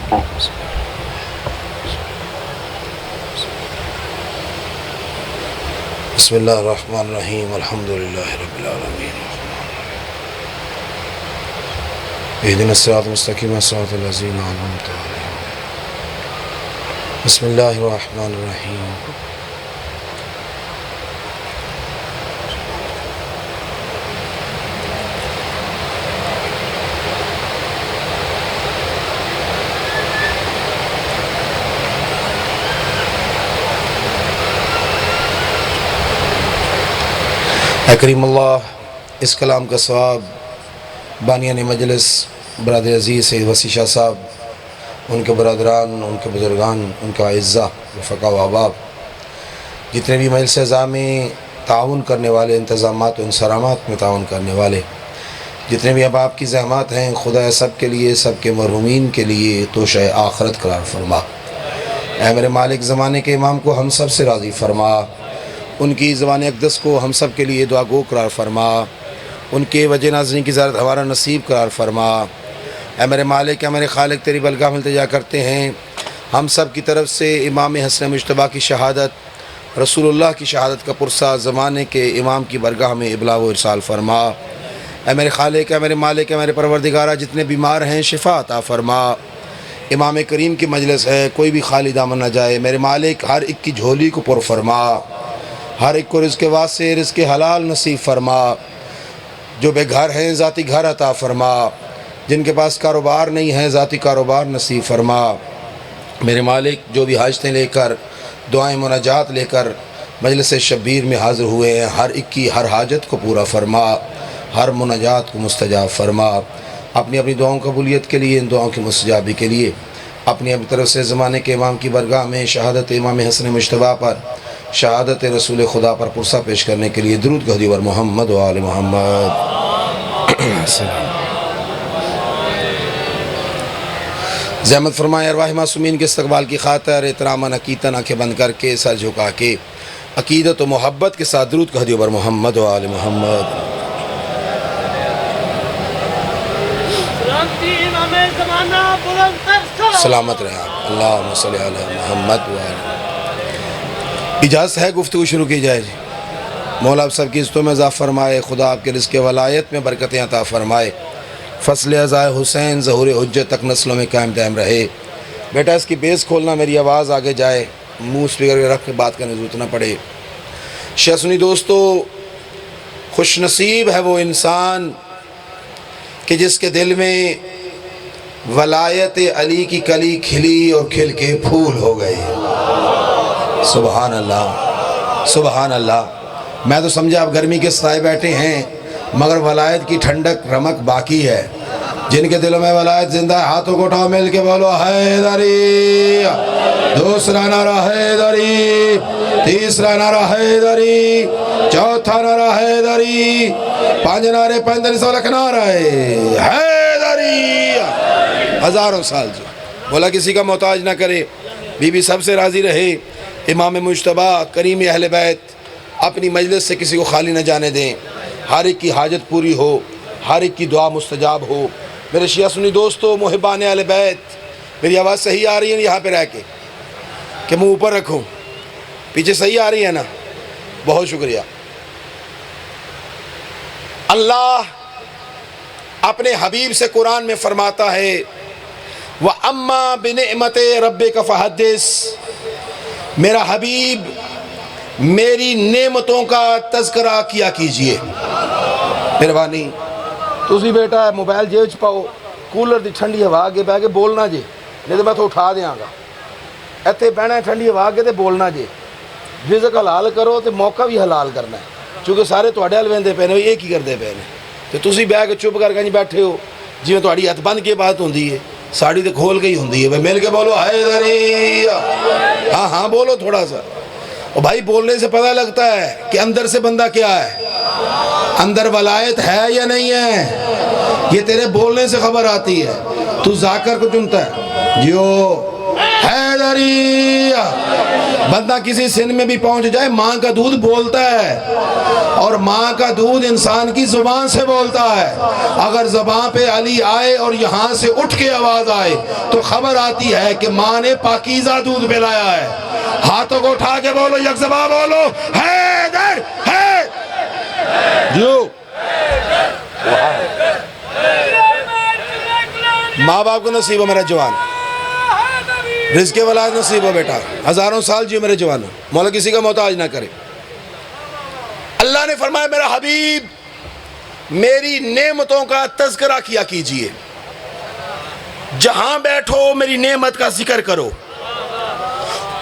बिस्मिल्लाहिर्रहमानिर्रहीम अल्हम्दुलिल्लाहि रब्बिल आलमीन इहदिनस सिरातल मुस्तकीम सिरातल लज़ीना अनअमता अलैहिम बिस्मिल्लाहिर्रहमानिर्रहीम करीमुल्लाह। इस कलाम का सवाब बानियान मजलिस बरदर अज़ीज़ सैयद वसी शाह साहब, उनके बरदरान, उनके बुज़ुर्गान, उनका अज़्ज़ा रफ़क़ा व अहबाब, जितने भी मजलिस अज़ा में ताउन करने वाले, इंतज़ामात व इंसरामात में ताउन करने वाले, जितने भी अहबाब की ज़हमत हैं, खुदा सब के लिए, सब के मरहूमीन के लिए तोशा आखरत करार फरमा। ऐ मेरे मालिक, ज़माने के इमाम को हम सब से राज़ी फरमा, उनकी ज़बान अक़दस को हम सब के लिए दुआ गो करार फरमा, उनके वजह नाज़रीन की ज़ियारत हमारा नसीब करार फरमा। ऐ मेरे मालिक, ऐ मेरे खालिक, तेरी बलगाह में इल्तिजा करते हैं, हम सब की तरफ से इमाम हसन मुज्तबा की शहादत, रसूलुल्लाह की शहादत का पुरसा ज़माने के इमाम की बरगाह में इबलाग व इरसाल फरमा। ऐ मेरे खालिक, ऐ मेरे मालिक, ऐ मेरे परवरदिगारा, जितने बीमार हैं शिफा अता फरमा। इमाम करीम की मजलिस है, कोई भी खाली दामन न जाए। मेरे मालिक, हर एक की झोली को पुर फरमा, हर एक को रिज़्क़ वासे, रिज़्क़ हलाल नसीब फरमा। जो बेघर हैं ज़ाती घर अता फरमा, जिनके पास कारोबार नहीं है ज़ाती कारोबार नसीब फरमा। मेरे मालिक, जो भी हाजतें लेकर, दुआएं मुनाजात लेकर मजलिस शब्बीर में हाज़िर हुए हैं, हर एक की हर हाजत को पूरा फरमा, हर मुनाजात को मुस्तजाब फरमा। अपनी अपनी दुआओं कबूलियत के लिए, इन दुआओं की मुस्तजाबी के लिए अपनी अपनी तरफ से ज़माने के इमाम की बरगाह में शहादत इमाम हसन मुज्तबा पर, शहादत रसूल खुदा पर पुरसा पेश करने के लिए दुरूद गहदी वर मोहम्मद व आले मोहम्मद। ज़हमत फरमाए अरवाह मासूमीन के इस्तक़बाल की खातिर एहतरामन अकीदतन आँखें बंद करके सर झुका के अकीदत व मोहब्बत के साथ दुरूद गहदी वर मोहम्मद व आले मोहम्मद। सलामत रहे आप। अल्लाहुम्मा सल्ली अला मुहम्मद व आले। इजाज़त है गुफ्तगू शुरू की जाए जी। मौला आप सब की इज़्ज़तों में इज़ाफ़ा फरमाए, खुदा आपके रिज़्क़ वलायत में बरकतें अता फरमाए, फ़स्ल अज़ाए हुसैन ज़हूर हुज्जत तक नस्लों में कायम दायम रहे। बेटा इसकी बेस खोलना, मेरी आवाज़ आगे जाए, मुँह स्पीकर रख के बात करने की ज़रूरत न पड़े। शेख सुनी दोस्तों, खुशनसीब है वो इंसान कि जिसके दिल में वलायत अली की कली खिली और खिल के फूल हो गई। सुबहान अल्लाह, सुबहान अल्लाह। मैं तो समझा आप गर्मी के साए बैठे हैं, मगर वलायत की ठंडक रमक बाकी है। जिनके दिलों में वलायत जिंदा है, हाथों को उठाओ, मिल के बोलो हैदरी। दूसरा नारा हैदरी, तीसरा नारा हैदरी, चौथा नारा हैदरी, पांच नारे 45 नारा हैदरी। हज़ारों साल जो बोला किसी का मोहताज ना करे, बीबी सबसे राज़ी रहे। इमाम मुज्तबा करीम अहले बैत अपनी मजलिस से किसी को खाली न जाने दें, हर एक की हाजत पूरी हो, हर एक की दुआ मुस्तजाब हो। मेरे शिया सुनी दोस्तों, मुहिबान अहले बैत, मेरी आवाज़ सही आ रही है यहाँ पे रह के कि मुँह ऊपर रखो, पीछे सही आ रही है ना? बहुत शुक्रिया। अल्लाह अपने हबीब से कुरान में फरमाता है, व अम्मा बिनिअमते रब्बिका फहद्दिस। मेरा हबीब, मेरी नेमतों का तज़किरा किया कीजिए। मेहरबानी तुसी बेटा मोबाइल जेब च पाओ, कूलर की ठंडी हवा अगे बह के बोलना जे, नहीं तो मैं तो उठा देंगा। इत्थे बहना ठंडी हवा अगे तो बोलना जे। रिज़्क़ हलाल करो तो मौका भी हलाल करना है, क्योंकि सारे तुहाडे हल वेंदे पे ने, ये की करते पे ने, तो तुसी बह के चुप करके नहीं बैठे हो। जिवें तुहाडी हथ बंद के बात होंदी है, साड़ी तो खोल के ही होंदी है। भाई मिल के बोलो हैदरी। हाँ हाँ बोलो थोड़ा सा। और भाई बोलने से पता लगता है कि अंदर से बंदा क्या है, अंदर वलायत है या नहीं है, ये तेरे बोलने से खबर आती है। तू जाकर को चुनता है जियो हैदरी। बंदा किसी सिन में भी पहुंच जाए, माँ का दूध बोलता है, और माँ का दूध इंसान की जुबान से बोलता है। अगर जुबान पे अली आए और यहाँ से उठ के आवाज आए तो खबर आती है कि माँ ने पाकीज़ा दूध पिलाया है। हाथों को उठा के बोलो, यकजबा बोलो, हैदर है जो। माँ बाप को नसीब हो मेरा जवान, रिज़्क़ वाला नसीब हो बेटा, हजारों साल जियो मेरे जवानों, मौला किसी का मोहताज ना करे। अल्लाह ने फरमाया मेरा हबीब मेरी नेमतों का तज़किरा किया कीजिए, जहां बैठो मेरी नेमत का जिक्र करो,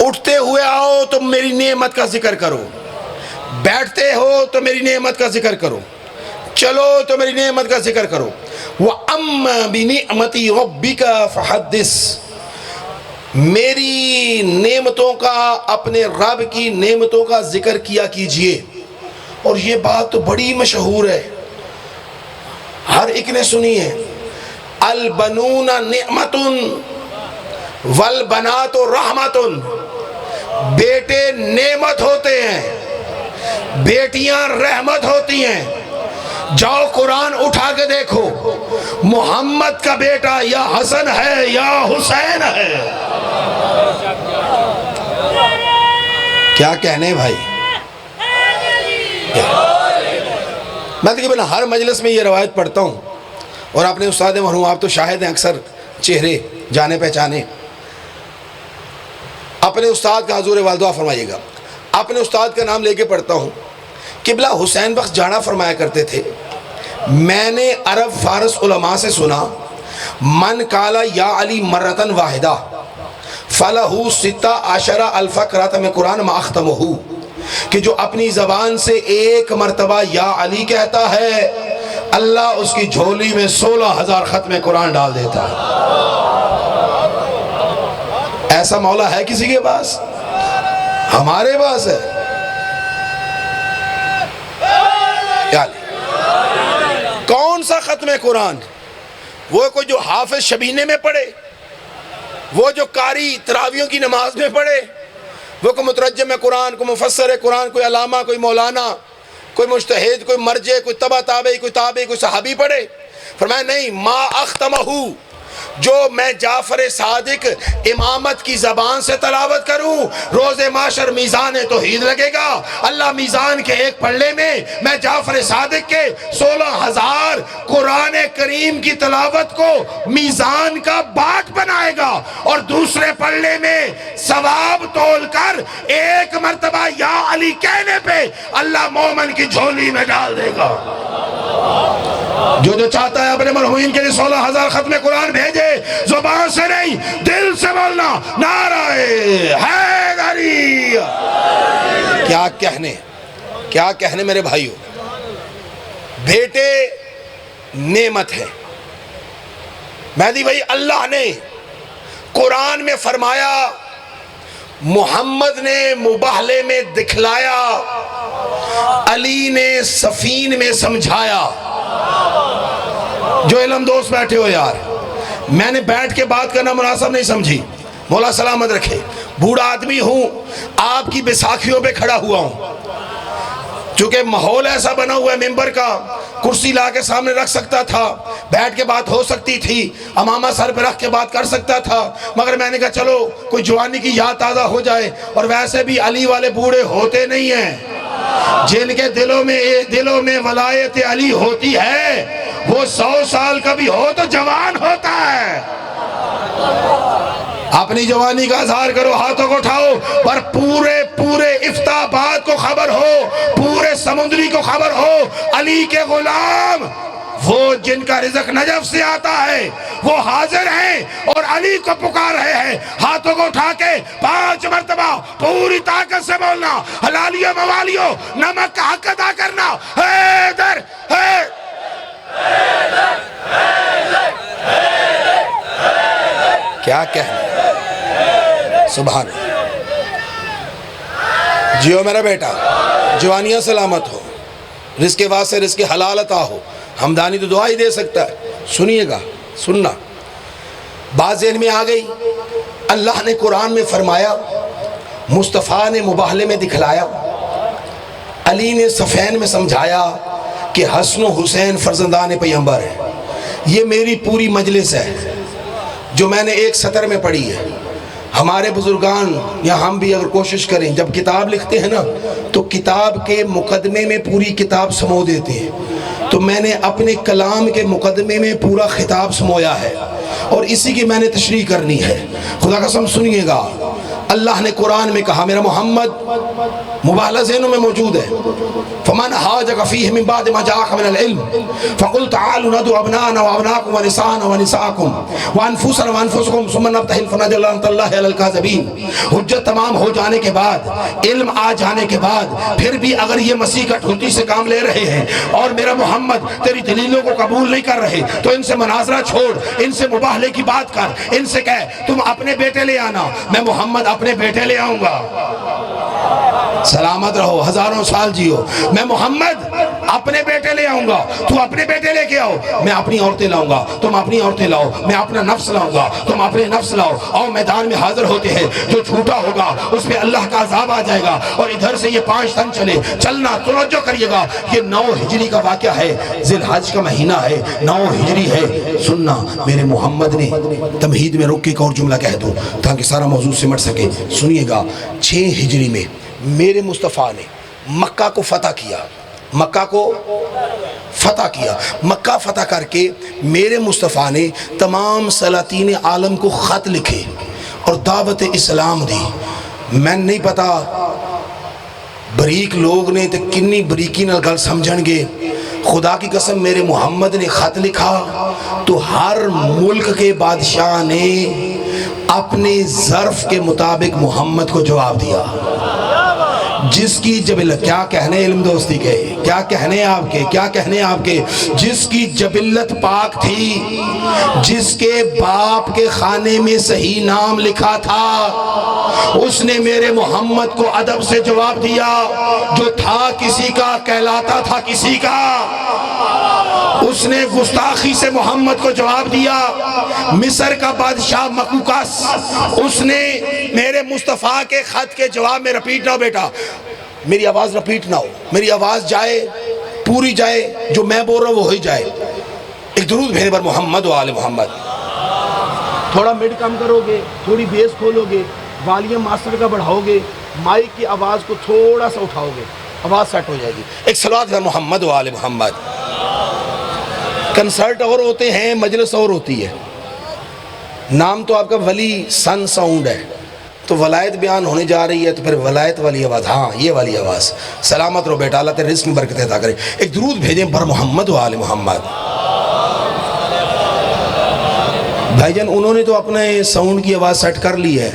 उठते हुए आओ तो मेरी नेमत का जिक्र करो, बैठते हो तो मेरी नेमत का जिक्र करो, चलो तो मेरी नेमत का जिक्र करो। व अम्मा बिनिअमति रब्बिका फहद्दिस, मेरी नेमतों का, अपने रब की नेमतों का जिक्र किया कीजिए। और ये बात तो बड़ी मशहूर है, हर एक ने सुनी है। अल बनूना निअमतुन वल बनातो रहमतुन, बेटे नेमत होते हैं, बेटियां रहमत होती हैं। जाओ कुरान उठा के देखो, मोहम्मद का बेटा या हसन है या हुसैन है। क्या कहने भाई, मैं तकरीबन हर मजलिस में ये रवायत पढ़ता हूँ, और अपने उस्ताद मरहूम, आप तो शाहिद हैं, अक्सर चेहरे जाने पहचाने। अपने उस्ताद का हुजूर वाल दुआ फरमाइएगा। अपने उस्ताद का नाम लेके पढ़ता हूँ। किबला हुसैन बख्श जाना फरमाया करते थे, मैंने अरब फारस उलमा से सुना, मन काला या अली मर्रतन वाहिदा फलहू सित्ता आशरा अल्फा करातम कुरान माख्तमहू, कि जो अपनी ज़बान से एक मरतबा या अली कहता है, अल्लाह उसकी झोली में 16,000 खत्म कुरान डाल देता है। ऐसा मौला है किसी के पास? हमारे पास है। कौन सा खत्म कुरान? वो कोई जो हाफिज शबीने में पढ़े, वो जो कारी तरावियों की नमाज में पढ़े, वो कोई मुतरज्जिम कुरान, कोई मुफस्सर कुरान, कोई अलामा, कोई मौलाना, कोई मुज्तहिद, कोई मर्जे, कोई तबा ताबई, कोई ताबी, कोई सहाबी पढ़े? फरमाया नहीं, मा अख्तमहू, जो मैं जाफर सादिक इमामत की ज़बान से तलावत करूं, रोज़े माशर मीज़ान तौहीद लगेगा। अल्लाह मीज़ान के एक पल्ले में मैं जाफर सादिक के 16,000 कुरान करीम की तलावत को मीज़ान का बाट बनाएगा, और दूसरे पल्ले में सवाब तोल कर एक मरतबा या अली कहने पे अल्लाह मोमन की झोली में डाल देगा। जो चाहता है अपने मरहूमीन के लिए 16,000 खत्म कुरान भेजे, जुबान से नहीं दिल से बोलना नाराए हैदरी। क्या कहने मेरे भाइयों, बेटे नेमत है। मेहदी भाई, अल्लाह ने कुरान में फरमाया, मोहम्मद ने मुबाहले में दिखलाया, अली ने सफीन में समझाया। जो इल्म दोस्त बैठे हो यार, मैंने बैठ के बात करना मुनासिब नहीं समझी, मौला सलामत रखे। बूढ़ा आदमी हूँ, आपकी बैसाखियों पे खड़ा हुआ हूँ, चूँकि माहौल ऐसा बना हुआ है, मिंबर का कुर्सी ला के सामने रख सकता था, बैठ के बात हो सकती थी, अमामा सर पे रख के बात कर सकता था, मगर मैंने कहा चलो कोई जवानी की याद ताज़ा हो जाए। और वैसे भी अली वाले बूढ़े होते नहीं हैं, जिनके दिलों में वलायत अली होती है, वो 100 साल का भी हो तो जवान होता है। अपनी जवानी का इज़हार करो, हाथों को उठाओ, पर पूरे इफ्ताबाद को खबर हो, पूरे समुद्री को खबर हो, अली के गुलाम, वो जिनका रिज़्क़ नजफ से आता है, वो हाजिर हैं और अली को पुकार रहे हैं। हाथों को उठा के 5 मरतबा पूरी ताकत से बोलना, हलालियों मवालियों, नमक का हक अदा करना, हैदर है। क्या कहना, सुभान। जियो मेरा बेटा, जवानियां सलामत हो, रिज़्क़ के वास्ते रिज़्क़ हलाल अता हो। हमदानी तो दुआ ही दे सकता है। सुनिएगा, सुनना, बात ज़हन में आ गई। अल्लाह ने कुरान में फरमाया, मुस्तफ़ा ने मुबाहले में दिखलाया, अली ने सफ़ैन में समझाया कि हसन हुसैन फ़र्जंदान पैगंबर है। ये मेरी पूरी मजलिस है जो मैंने एक सतर में पढ़ी है। हमारे बुजुर्गान या हम भी अगर कोशिश करें, जब किताब लिखते हैं ना तो किताब के मुकदमे में पूरी किताब समो देते हैं। तो मैंने अपने कलाम के मुकदमे में पूरा खिताब समोया है और इसी की मैंने तशरीह करनी है। खुदा कसम सुनिएगा, अल्लाह ने कुरान में कहा, मेरा मोहम्मद मुबाला ज़हनों में मौजूद है, फमन हाजक फ़ीहि मिन बाद मा जाअक मिनल इल्म फ़कुल तआलू नदउ अबनाना व अबनाकुम व निसाअना व निसाअकुम व अनफुसना व अनफुसकुम सुम्मा नब्तहिल फनजअल लअनतल्लाहि अलल काज़िबीन। हुज्जत तमाम हो जाने के बाद, इल्म आ जाने के बाद फिर भी अगर ये मसीह कठपुतली से काम ले रहे हैं और मेरा मोहम्मद तेरी दलीलों को कबूल नहीं कर रहे, तो इनसे मुनाजरा छोड़, इनसे मुबाहले की बात कर, इनसे कह तुम अपने बेटे ले आना, मैं मोहम्मद अपने बेटे ले आऊंगा। सलामत रहो, हजारों साल जियो। मैं मोहम्मद अपने बेटे ले आऊंगा, तू अपने बेटे लेके आओ, मैं अपनी औरतें लाऊंगा, तुम अपनी औरतें लाओ, मैं अपना नफ्स लाऊंगा, तुम अपने नफ्स लाओ। और मैदान में हाजिर होते हैं, जो झूठा होगा उस पर अल्लाह का अज़ाब आ जाएगा। और इधर से ये 5 तन चले चलना, तवज्जो करिएगा, ये 9 हिजरी का वाक़या है, ज़िलहज का महीना है, 9 हिजरी है। सुनना, मेरे मोहम्मद ने तमहीद में रुक के एक और जुमला कह दूँ ताकि सारा मौजूद सिमट सके। सुनिएगा, 6 हिजरी में मेरे मुस्तफ़ा ने मक्का को फतह किया, मक्का को फतह किया। मक्का फतह करके मेरे मुस्तफ़ा ने तमाम सलातीन आलम को ख़त लिखे और दावत इस्लाम दी। मैं नहीं पता बरीक लोग ने तो किन्नी बरीकी नाल गल समझणगे। खुदा की कसम, मेरे मोहम्मद ने ख़त लिखा तो हर मुल्क के बादशाह ने अपने ज़र्फ़ के मुताबिक मोहम्मद को जवाब दिया। जिसकी जबिल्लत, क्या कहने इल्म दोस्ती के, क्या कहने आपके, क्या कहने आपके, जिसकी जबिल्लत पाक थी, जिसके बाप के खाने में सही नाम लिखा था, उसने मेरे मोहम्मद को अदब से जवाब दिया। जो था किसी का कहलाता था किसी का, उसने गुस्ताखी से मोहम्मद को जवाब दिया। मिस्र का बादशाह मकूकास, उसने मेरे मुस्तफ़ा के ख़त के जवाब में, रिपीट ना हो बेटा, मेरी आवाज़ रिपीट ना हो, मेरी आवाज़ जाए पूरी जाए, जो मैं बोल रहा हूँ वो ही जाए। एक दुरूद भेजने पर मोहम्मद व आले मोहम्मद। थोड़ा मिड कम करोगे, थोड़ी बेस खोलोगे, वॉल्यूम मास्टर का बढ़ाओगे, माइक की आवाज़ को थोड़ा सा उठाओगे, आवाज़ सेट हो जाएगी। एक सलावत है मोहम्मद व आले मोहम्मद। कंसर्ट और होते हैं, मजलिस और होती है। नाम तो आपका वली सन साउंड है, तो वलायत बयान होने जा रही है, तो फिर वलायत वाली आवाज़, हाँ ये वाली आवाज़। सलामत रहो बेटा, अल्लाह तेरे रिस्क में बरकत अता करे। एक दुरूद भेजें पर मोहम्मद व आले मोहम्मद। भाईजान, उन्होंने तो अपने साउंड की आवाज़ सेट कर ली है,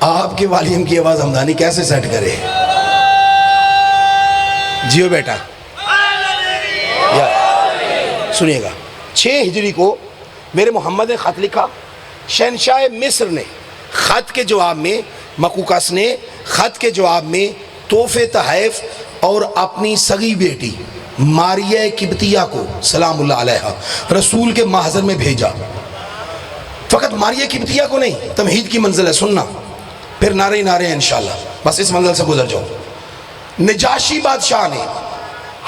आपके वॉल्यूम की आवाज़ हमदानी कैसे सेट करे? जियो बेटा। सुनिएगा, 6 हिजरी को मेरे मोहम्मद ने ख़त लिखा। शहनशाह मिस्र ने ख़त के जवाब में, मकूकास ने ख़त के जवाब में तोहफ़े तहफ़ और अपनी सगी बेटी मारिया किब्तिया को सलामुल्लाह अलैहा रसूल के महज़र में भेजा। फ़कत मारिया किब्तिया को नहीं, तमहीद की मंजिल है, सुनना, फिर नारे नारे हैं इंशाअल्लाह, बस इस मंजिल से गुजर जाओ। नजाशी बादशाह ने,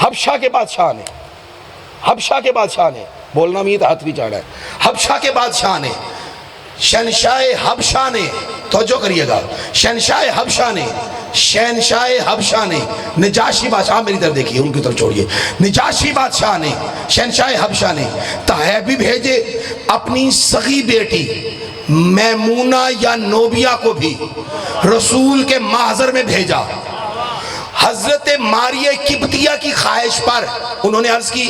हबशा के बादशाह ने, हबशा के बादशाह ने, बोलना भी तो हाथ भी चढ़ा है, हबशा के बादशाह ने, शहनशाह हबशा ने, तवज्जो करिएगा, शहनशाह हबशा ने, शहनशाह हबशा ने, नजाशी बादशाह, मेरी तरफ देखिए, उनकी तरफ छोड़िए, नजाशी बादशाह ने, शहनशाह हबशा ने तहैबी भेजे, अपनी सगी बेटी मैमूना या नोबिया को भी रसूल के महज़र में भेजा। हजरत मारिया किब्तिया की ख्वाहिश पर उन्होंने अर्ज की,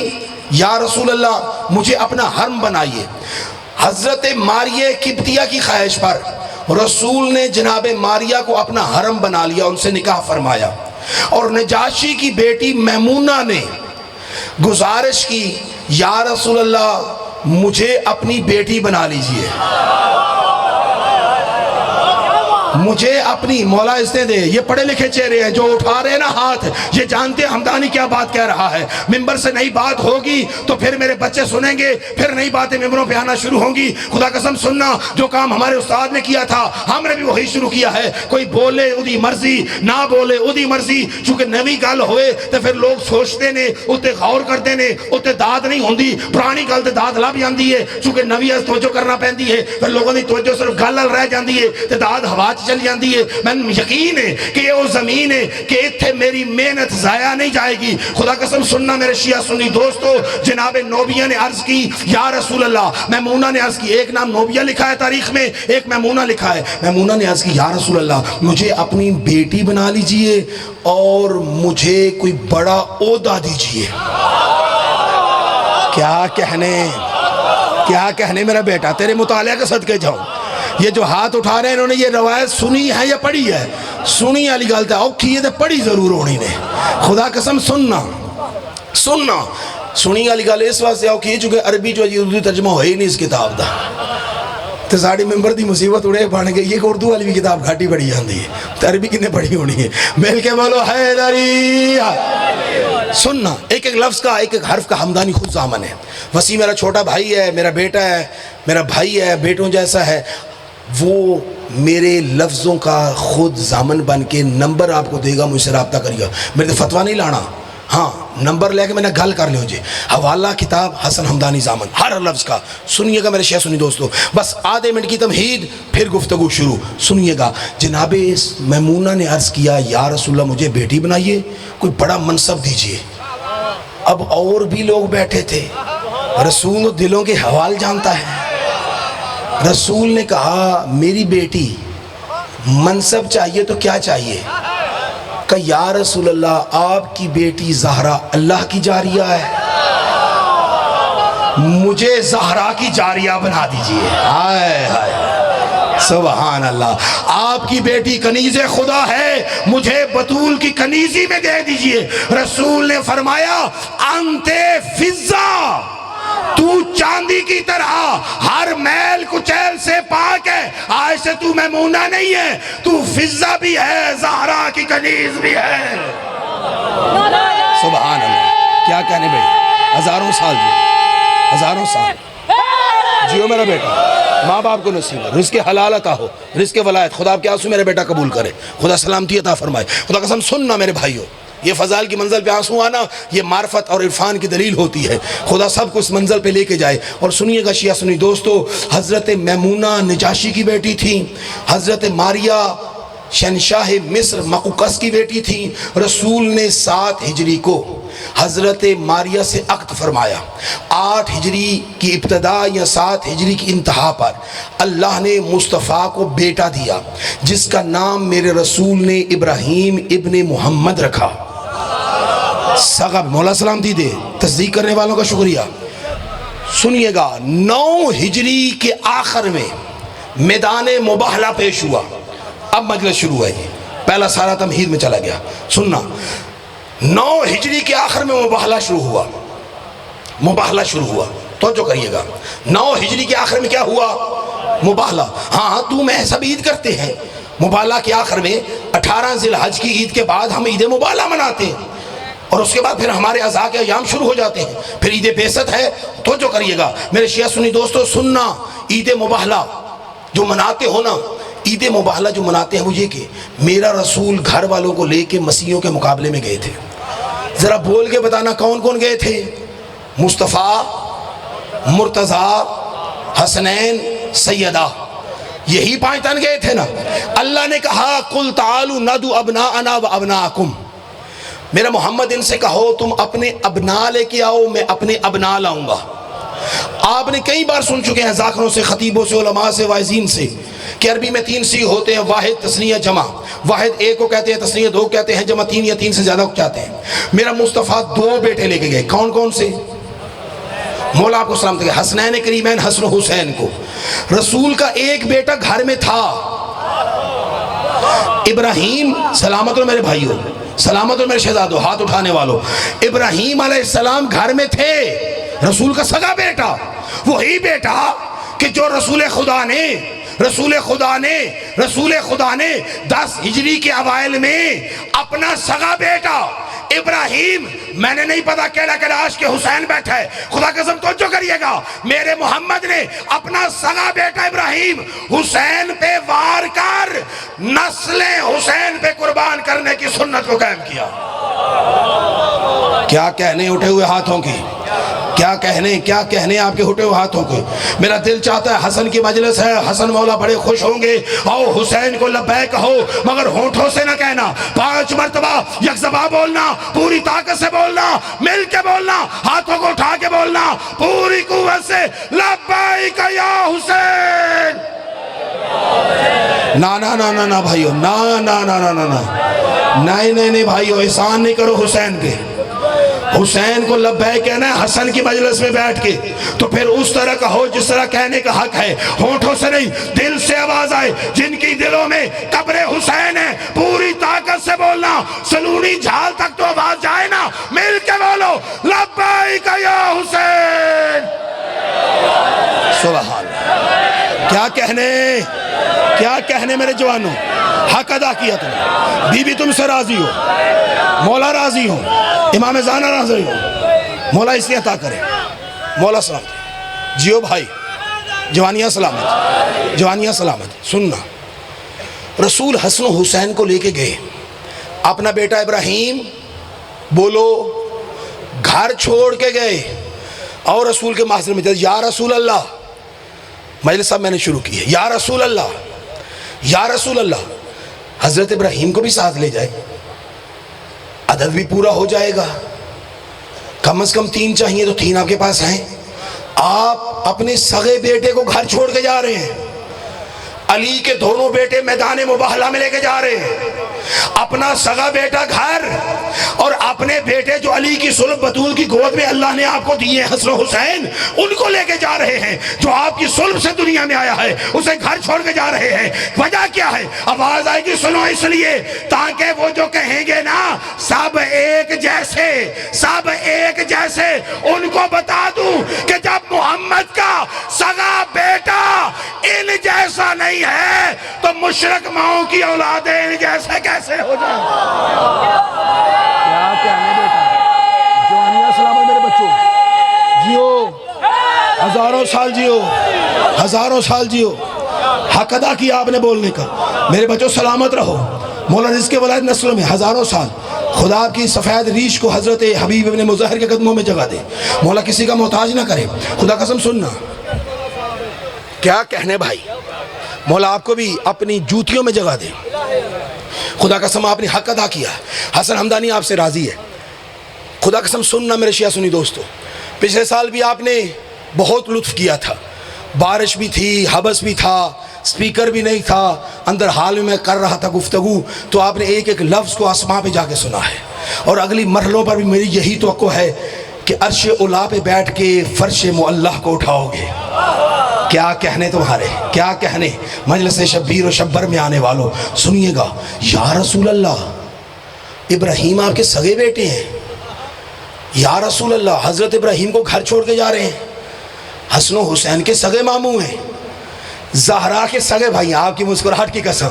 या रसूल अल्लाह मुझे अपना हरम बनाइए। हजरत मारिया किब्तिया की ख्वाहिश पर रसूल ने जनाब मारिया को अपना हरम बना लिया, उनसे निकाह फरमाया। और नजाशी की बेटी मैमूना ने गुजारिश की, या रसूल अल्लाह मुझे अपनी बेटी बना लीजिए। मुझे अपनी मौला इसने दे। ये पढ़े लिखे चेहरे हैं जो उठा रहे हैं ना हाथ, ये जानते हैं हमदानी क्या बात कह रहा है। मिंबर से नई बात होगी तो फिर मेरे बच्चे सुनेंगे, फिर नई बातें मिंबरों पे आना शुरू होंगी। खुदा कसम सुनना, जो काम हमारे उस्ताद ने किया था हमने भी वही शुरू किया है। कोई बोले उदी मर्जी, ना बोले उदी मर्जी, चूंकि नवी गल होए तो फिर लोग सोचते ने, उत्ते गौर करते ने, उत्ते दाद नहीं होंदी। पुरानी गल ते दाद लभ जाती है, चूंकि नवी तवज्जो करना पैंदी है, फिर लोगों की तवज्जो सिर्फ गल रह जाती है ते दाद हवा च चल जाती है। मैनूं यकीन है कि ये वो जमीन है कि इत्थे मेरी मेहनत जाया नहीं जाएगी। खुदा कसम सुनना मेरे शिया सुन्नी दोस्तों, जनाब नोबिया ने अर्ज की या रसूल अल्लाह, मैमूना ने अर्ज की, एक नाम नोबिया लिखा है तारीख में, एक मैमूना लिखा है। मैमूना ने अर्ज की या रसूल अल्लाह, मुझे अपनी बेटी बना लीजिए और मुझे कोई बड़ा ओहदा दीजिए। क्या कहने मेरा बेटा, तेरे मुतालिया के सदके जाऊं। ये जो हाथ उठा रहे हैं इन्होंने ये रवायत सुनी है या पढ़ी है? सुनी वाली गल तो औखी है तो पढ़ी जरूर होनी ने। खुदा कसम सुनना सुनी वाली गल इस वास्ते औखी है चूंकि अरबी जो उर्दू तर्जमा हो ही नहीं इस किताब का। तो साड़ी मेंबर की मुसीबत उड़े बन गई है कि उर्दू वाली भी किताब घाटी पढ़ी जाती है, तो अरबी कितने पढ़ी होनी है। मिल के बोलो हैदरी। सुनना, एक एक लफ्ज़ का, एक एक हर्फ का हमदानी खुद जामन है। वसी मेरा छोटा भाई है, मेरा बेटा है, मेरा भाई है, बेटों जैसा है। वो मेरे लफ्ज़ों का खुद जामन बन के नंबर आपको देगा, मुझसे रब्ता करिएगा। मेरे तो फतवा नहीं लाना, हाँ नंबर लेके मैंने गल कर लो जी। हवाला किताब हसन हमदानी जामन, हर लफ्ज़ का। सुनिएगा मेरे शेख सुनी दोस्तों, बस आधे मिनट की तमहीद फिर गुफ्तगू शुरू। सुनिएगा, जनाबे मैमूना ने अर्ज़ किया या रसूलल्लाह मुझे बेटी बनाइए, कोई बड़ा मनसब दीजिए। अब और भी लोग बैठे थे, रसूल दिलों के हवाल जानता है। रसूल ने कहा मेरी बेटी मनसब चाहिए तो क्या चाहिए? कहा या रसूल अल्लाह आपकी बेटी ज़हरा अल्लाह की जारिया है, मुझे ज़हरा की जारिया बना दीजिए। हाय हाय सुभान अल्लाह। आपकी बेटी कनीज़े खुदा है, मुझे बतूल की कनीज़ी में दे दीजिए। रसूल ने फरमाया अंते फिज़्ज़ा, तू चांदी की तरह हर मैल कुचैल से पाक है। आज से तू मैमूना नहीं है, तू फिज़्ज़ा भी है, ज़हरा की कनीज़ भी है। सुभान अल्लाह। क्या कहने भाई, हज़ारों साल जी, हज़ारों साल जियो मेरा बेटा। माँ बाप को नसीब है, रिज़्क़ हलाल अता हो, रिज़्क़ वलायत खुदा आपके आंसू मेरा बेटा कबूल करे, खुदा सलामती अता फरमाए। खुदा कसम सुनना मेरे भाइयों, ये फ़ज़ाइल की मंजिल पे आंसू आना ये मार्फत और इरफान की दलील होती है। खुदा सबको इस मंजिल पे लेके जाए। और सुनिएगा शिया सुनी दोस्तों, हज़रत मैमूना नजाशी की बेटी थी, हज़रत मारिया शहनशाह मिस्र मक़ूक़स की बेटी थी। रसूल ने 7 हिजरी को हज़रत मारिया से अक़्द फरमाया। 8 हिजरी की इब्तदा या 7 हिजरी की इंतहा पर अल्लाह ने मुस्तफ़ा को बेटा दिया, जिसका नाम मेरे रसूल ने इब्राहीम इब्ने मोहम्मद रखा। सगा मौला सलामती दे, तस्दीक करने वालों का शुक्रिया। सुनिएगा, 9 हिजरी के आखिर में मैदान मुबाहला पेश हुआ। अब मजलिस शुरू है, ये पहला सारा तमहीद में चला गया। सुनना, 9 हिजरी के आखिर में मुबाहला शुरू हुआ, मुबाहला शुरू हुआ। तो जो करिएगा, 9 हिजरी के आखिर में क्या हुआ? मुबाहला। हाँ तू मैं सब ईद करते हैं, मुबाहला के आखिर में 18 ज़िलहज की ईद के बाद हम ईद मुबाहला मनाते हैं और उसके बाद फिर हमारे अज़ा के अयाम शुरू हो जाते हैं, फिर ईद बेसत है। तो जो करिएगा मेरे शिया सुन्नी दोस्तों, सुनना, ईद मुबाहला जो मनाते हो ना, ईद मुबाहला जो मनाते हैं वो ये कि मेरा रसूल घर वालों को लेके मसीहों के मुकाबले में गए थे। ज़रा बोल के बताना कौन कौन गए थे? मुस्तफ़ा, मुर्तज़ा, हसनैन, सैयदा, यही 5 तन गए थे ना। अल्लाह ने कहा कुल तालू नदु अबनाअना व अबनाकुम, मेरा मोहम्मद इनसे कहो तुम अपने अबना लेके आओ, मैं अपने अबना लाऊंगा। आपने कई बार सुन चुके हैं ज़ाकरों से, ख़तीबों से, उलमा से, वाइज़ीन से कि अरबी में 3 सी होते हैं, वाहिद, तस्निया, जमा। वाहिद 1 को कहते हैं, तस्निया 2 कहते हैं, जमा 3 या 3 से ज़्यादा को कहते हैं। मेरा मुस्तफ़ा 2 बेटे लेके गए। कौन कौन से? मौला आपको सलाम थे, हसनैन करीमैन, हसन हुसैन को। रसूल का एक बेटा घर में था, इब्राहीम। सलामत हो मेरे भाइयों, सलामत हो मेरे शहजादों, हाथ उठाने वालों। इब्राहीम अलैहिस्सलाम घर में थे, रसूल का सगा बेटा, वही बेटा कि जो रसूल खुदा ने रसूल खुदा ने 10 हिजरी के अवाइल में अपना सगा बेटा इब्राहिम, मैंने नहीं पता केड़ा केड़ा आश के हुसैन बैठा है, खुदा कसम तवज्जो करिएगा, मेरे मोहम्मद ने अपना सगा बेटा इब्राहिम हुसैन पे वार कर नस्लें हुसैन पे कुर्बान करने की सुन्नत को कायम किया। क्या कहने उठे हुए हाथों की, क्या कहने आपके उठे हुए हाथों के। मेरा दिल चाहता है हसन की मजलिस है, हसन मौला बड़े खुश होंगे, आओ हुसैन को लब्बैक कहो, मगर होंठों से ना कहना, 5 मरतबा यकजबा बोलना, पूरी ताकत से बोलना, मिल के बोलना, हाथों को उठा के बोलना, पूरी कुव्वत से लब्बैक या हुसैन। ना ना ना ना ना भाइयों, ना ना ना ना ना ना, नहीं भाइयों, एहसान नहीं करो हुसैन के। हुसैन को लब्बैक कहना है हसन की मजलिस में बैठ के, तो फिर उस तरह का हो जिस तरह कहने का हक है, होठों से नहीं, दिल से आवाज आए। जिनकी दिलों में कब्र हुसैन है, पूरी ताकत से बोलना, सलूनी झाल तक तो आवाज जाए ना, मिल के बोलो लब्बैक या हुसैन। सुभान अल्लाह। क्या कहने मेरे जवानों, हक अदा किया तुमने, बीबी तुमसे राजी हो, मौला राजी हो, इमाम ज़ाना राजी हो, मौला इसलिए अता करे, मौला सलामत। जियो भाई, जवानियाँ सलामत, जवानियाँ सलामत। सुनना, रसूल हसन हुसैन को लेके गए, अपना बेटा इब्राहिम बोलो घर छोड़ के गए और रसूल के माहज़र में, या रसूल अल्लाह, मजलिस साहब मैंने शुरू की है, या रसूल अल्लाह, या रसूल अल्लाह। हज़रत इब्राहिम को भी साथ ले जाए, अदद भी पूरा हो जाएगा। कम से कम 3 चाहिए तो 3 आपके पास हैं। आप अपने सगे बेटे को घर छोड़ के जा रहे हैं, अली के दोनों बेटे मैदान मुबाहला में लेके जा रहे हैं, अपना सगा बेटा घर और अपने बेटे जो अली की सुल्ब बतूल की गोद में अल्लाह ने आपको दिए हसन हुसैन, उनको लेके जा रहे हैं। जो आपकी सुल्ब से दुनिया में आया है उसे घर छोड़ के जा रहे हैं। वजह क्या है? आवाज आएगी सुनो, इसलिए ताकि वो जो कहेंगे ना सब एक जैसे, सब एक जैसे, उनको बता दूं कि जब मोहम्मद का सगा बेटा इन जैसा नहीं है तो मुशरक माओ की औलादें इन जैसे कैसे हो जाए। क्या कहने बेटा, जवानियां सलामत मेरे बच्चों, जियो, हजारों साल जियो, हजारों साल जियो। हक अदा किया आपने बोलने का, मेरे बच्चों सलामत रहो। मौला रिज़्क़ वलायत नस्लों में हजारों साल खुदा की सफ़ेद रीश को हजरत हबीब इब्न मुज़हर के कदमों में जगह दे। मौला किसी का मोहताज ना करे। खुदा कसम सुनना, क्या कहने भाई, मौला आपको भी अपनी जूतियों में जगह दे। खुदा कसम आपने हक अदा किया, हसन हमदानी आपसे राजी है। खुदा कसम सुनना मेरे शिया सुनी दोस्तों, पिछले साल भी आपने बहुत लुत्फ किया था, बारिश भी थी, हबस भी था, स्पीकर भी नहीं था, अंदर हाल में मैं कर रहा था गुफ्तगू, तो आपने एक एक लफ्ज़ को आसमां पे जाके सुना है। और अगली मरहलों पर भी मेरी यही तवक्को है कि अर्श उला पे बैठ के फर्श मुअल्लाह को उठाओगे। क्या कहने तुम्हारे, क्या कहने मजलिस शब्बीर और शब्बर में आने वालों, सुनिएगा। या रसूल अल्लाह, इब्राहिम आपके सगे बेटे हैं। या रसूल अल्लाह, हज़रत इब्राहिम को घर छोड़ के जा रहे हैं। हसन हुसैन के सगे मामू हैं, ज़हरा के सगे भाई। आपकी मुस्कुराहट की कसम,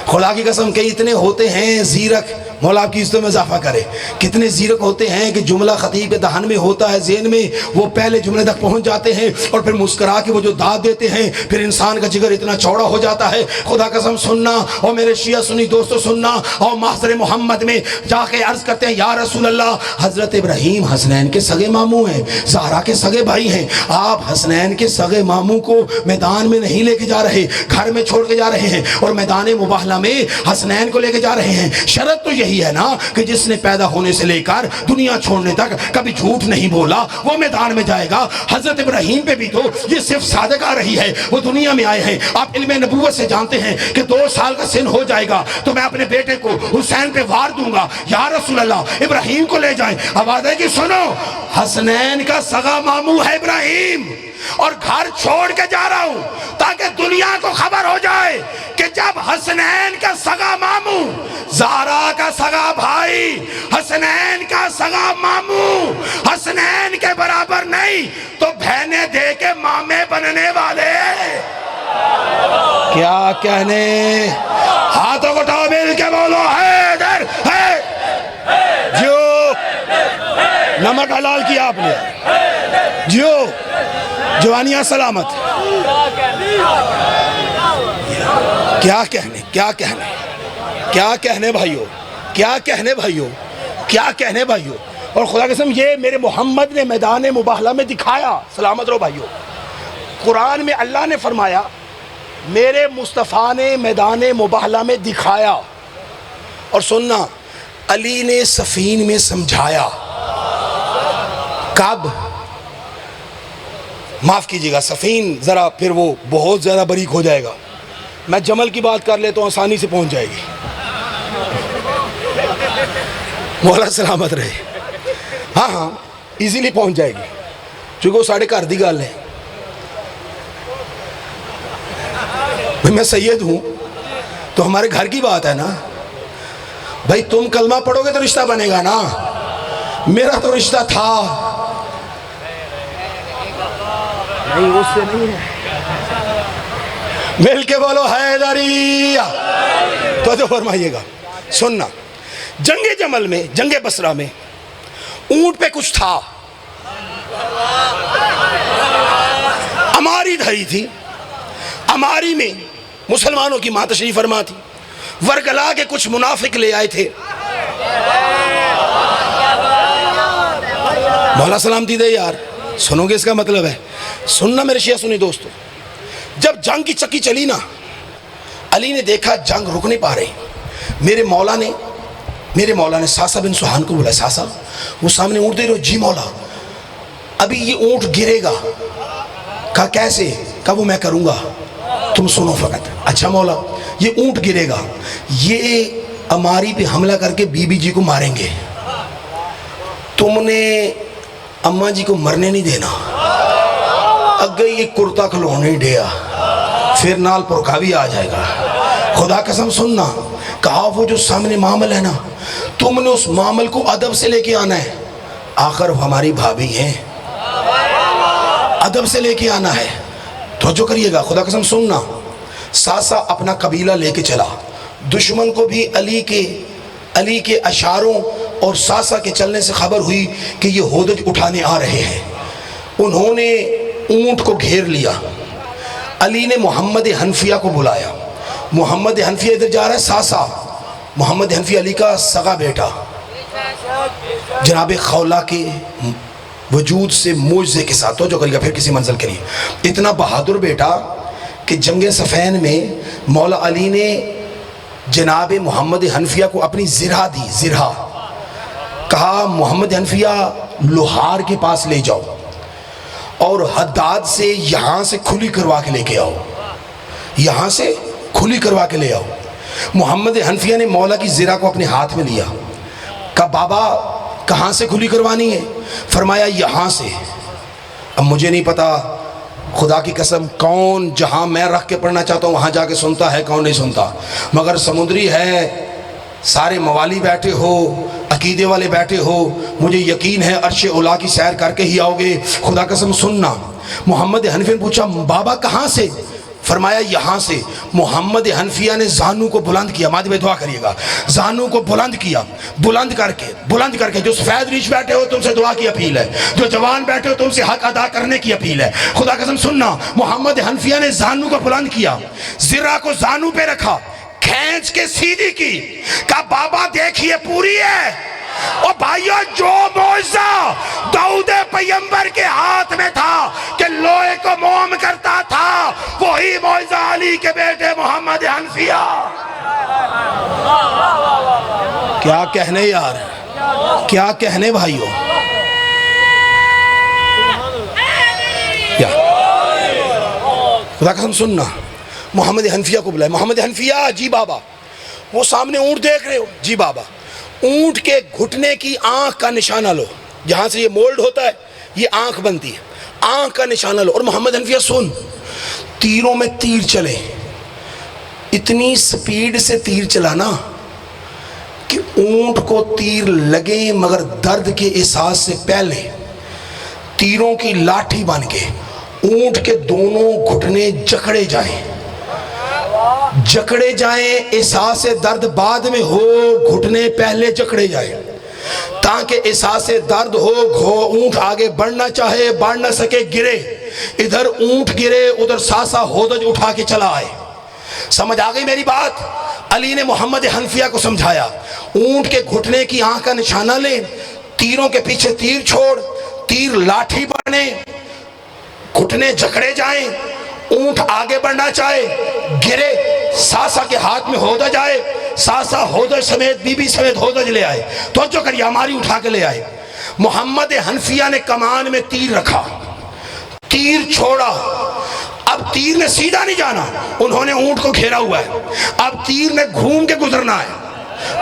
खुदा की कसम के इतने होते हैं ज़ीरक, मौला आपकी इज्जत में इजाफा करे। कितने ज़ीरक होते हैं कि जुमला ख़तीब के दहन में होता है, ज़हन में, वो पहले जुमले तक पहुंच जाते हैं और फिर मुस्करा के वो जो दाद देते हैं, फिर इंसान का जिगर इतना चौड़ा हो जाता है। खुदा कसम सुनना, और मेरे शिया सुनी दोस्तों सुनना, और महज़र मोहम्मद में जाके अर्ज़ करते हैं, या रसूल अल्लाह, हज़रत इब्राहिम हसनैन के सगे मामू हैं, ज़हरा के सगे भाई हैं। आप हसनैन के सगे मामू को मैदान में नहीं लेके जा रहे, घर में छोड़ के जा रहे हैं, और मैदान मुबाहला में हसनैन को लेके जा रहे हैं। शर्त तो यही है ना कि जिसने पैदा होने से लेकर दुनिया छोड़ने तक कभी झूठ नहीं बोला वो मैदान में जाएगा। हजरत इब्राहिम पे भी तो ये सिर्फ सादक आ रही है, वो दुनिया में आए हैं। आप इल्म नबूवत से जानते हैं कि 2 साल का सिन हो जाएगा तो मैं अपने बेटे को हुसैन पे वार दूंगा। या रसूल अल्लाह, इब्राहिम को ले जाएं। आवाज है कि सुनो, हसनैन का सगा मामू है इब्राहिम, और घर छोड़ के जा रहा हूं ताकि दुनिया को खबर हो जाए कि जब हसनैन का सगा मामू, ज़हरा का सगा भाई, हसनैन का सगा मामू हसनैन के बराबर नहीं तो बहने दे के मामे बनने वाले। क्या कहने, हाथों को उठाओ मिल के बोलो हैदर है। जो नमक हलाल किया आपने, जो जवानियां सलामत। क्या कहने, क्या कहने, क्या कहने भाइयों, क्या कहने भाइयों, क्या कहने भाइयों। और खुदा की कसम ये मेरे मोहम्मद ने मैदान मुबाहला में दिखाया। सलामत रहो भाइयों। कुरान में अल्लाह ने फरमाया मेरे मुस्तफ़ा ने मैदान मुबाहला में दिखाया। और सुनना, अली ने सफ़ीन में समझाया। कब? माफ़ कीजिएगा, सफ़ीन ज़रा फिर वो बहुत ज़्यादा बारीक हो जाएगा। मैं जमल की बात कर लेता हूँ, आसानी से पहुँच जाएगी। मौला सलामत रहे। हाँ हाँ, इजीली पहुँच जाएगी, क्योंकि वो साढ़े घर की गल है। मैं सैयद हूँ तो हमारे घर की बात है ना भाई। तुम कलमा पढ़ोगे तो रिश्ता बनेगा ना। मेरा तो रिश्ता था नहीं, उससे नहीं है। मिल के बोलो हैदरिया। तो फरमाइएगा, सुनना, जंगे जमल में, जंगे बसरा में ऊंट पे कुछ था, अमारी धरी थी। अमारी में मुसलमानों की मां तशरीफ फरमा थी। वरगला के कुछ मुनाफिक ले आए थे। मौला सलामती दे यार, सुनोगे इसका मतलब है। सुनना मेरे शिया सुनी दोस्तों, जब जंग की चक्की चली ना, अली ने देखा जंग रुक नहीं पा रही। मेरे मौला ने सासा बिन सुहान को बोला, सासा वो सामने ऊँट दे रहे हो। जी मौला, अभी ये ऊँट गिरेगा। कहा कैसे? कहा वो मैं करूँगा, तुम सुनो फ़कत। अच्छा मौला, ये ऊँट गिरेगा, ये अमारी पे हमला करके बीबी जी को मारेंगे, तुमने अम्मा जी को मरने नहीं देना। अगे ये कुर्ता खिलौने दिया, फिर नाल पुरखा भी आ जाएगा। खुदा कसम सुनना, कहा वो जो सामने मामल है ना, तुमने उस मामल को अदब से लेके आना है। आखिर हमारी भाभी हैं, अदब से लेके आना है। तो जो करिएगा, खुदा कसम सुनना, सासा अपना कबीला लेके चला। दुश्मन को भी अली के अशारों और सासा के चलने से खबर हुई कि ये होदज उठाने आ रहे हैं। उन्होंने ऊंट को घेर लिया। अली ने मोहम्मद हनफिया को बुलाया। मोहम्मद हनफिया इधर जा रहा है। सासा मोहम्मद हनफिया अली का सगा बेटा, जनाब खौला के वजूद से मोजे के साथ। तो जो करेगा फिर किसी मंजिल के लिए, इतना बहादुर बेटा कि जंग सफ़ैन में मौला अली ने जनाब मोहम्मद हनफिया को अपनी ज़िरा दी। ज़िरा कहा, मोहम्मद हनफिया लोहार के पास ले जाओ और हद्दाद से यहाँ से खुली करवा के लेके आओ, यहाँ से खुली करवा के ले आओ। मोहम्मद हनफिया ने मौला की ज़िरा को अपने हाथ में लिया। कहा बाबा कहाँ से खुली करवानी है? फरमाया यहाँ से। अब मुझे नहीं पता, खुदा की कसम, कौन जहाँ मैं रख के पढ़ना चाहता हूँ वहाँ जाके सुनता है, कौन नहीं सुनता। मगर समुद्री है, सारे मवाली बैठे हो, अकीदे वाले बैठे हो, मुझे यकीन है अर्श उला की सैर करके ही आओगे। खुदा कसम सुनना, मोहम्मद हनफिया ने पूछा बाबा कहाँ से? फरमाया यहाँ से। मोहम्मद हनफिया ने जानू को बुलंद किया। मादी भाई दुआ करिएगा। जानू को बुलंद किया। बुलंद करके जो सफ़ेद रीछ बैठे हो तुमसे दुआ की अपील है, जो जवान बैठे हो तुमसे हक अदा करने की अपील है। खुदा कसम सुनना, मोहम्मद हनफिया ने जानू को बुलंद किया, ज़िरा को जानू पे रखा, खींच के सीधी की। कहा बाबा देखिए पूरी है। और भाइयों, जो मौज़ा दाऊद पैगंबर के हाथ में था कि लोहे को मोम करता था, वही मौज़ा अली के बेटे मोहम्मद हनफिया। क्या कहने यार, क्या कहने भाइयों। खुदा कसम सुनना, मोहम्मद हनफिया को बुलाया। मोहम्मद हनफिया, जी बाबा। वो सामने ऊंट देख रहे हो? जी बाबा। ऊंट के घुटने की आंख का निशाना लो, जहाँ से ये मोल्ड होता है, ये आंख बनती है, आंख का निशाना लो। और मोहम्मद हनफिया सुन, तीरों में तीर चले, इतनी स्पीड से तीर चलाना कि ऊंट को तीर लगे मगर दर्द के एहसास से पहले तीरों की लाठी बन के ऊंट के दोनों घुटने जकड़े जाएं। जकड़े जाएं, एहसास दर्द बाद में हो, घुटने पहले जकड़े जाएं, ताकि एहसास दर्द हो। ऊंट आगे बढ़ना चाहे, बढ़ ना सके, गिरे, इधर ऊंट गिरे, उधर सासा होदज उठा के चला आए। समझ आ गई मेरी बात? अली ने मोहम्मद हनफिया को समझाया, ऊंट के घुटने की आंख का निशाना ले, तीरों के पीछे तीर छोड़, तीर लाठी बने, घुटने जकड़े जाएं, ऊंट आगे बढ़ना चाहे, गिरे, सासा के हाथ में होदज आए, सासा होदज समेत, बीबी समेत होदज ले आए। तो जो करिए, हमारी उठा के ले आए। मोहम्मद हनफिया ने कमान में तीर रखा, तीर छोड़ा। अब तीर ने सीधा नहीं जाना, उन्होंने ऊंट को घेरा हुआ है, अब तीर ने घूम के गुजरना है,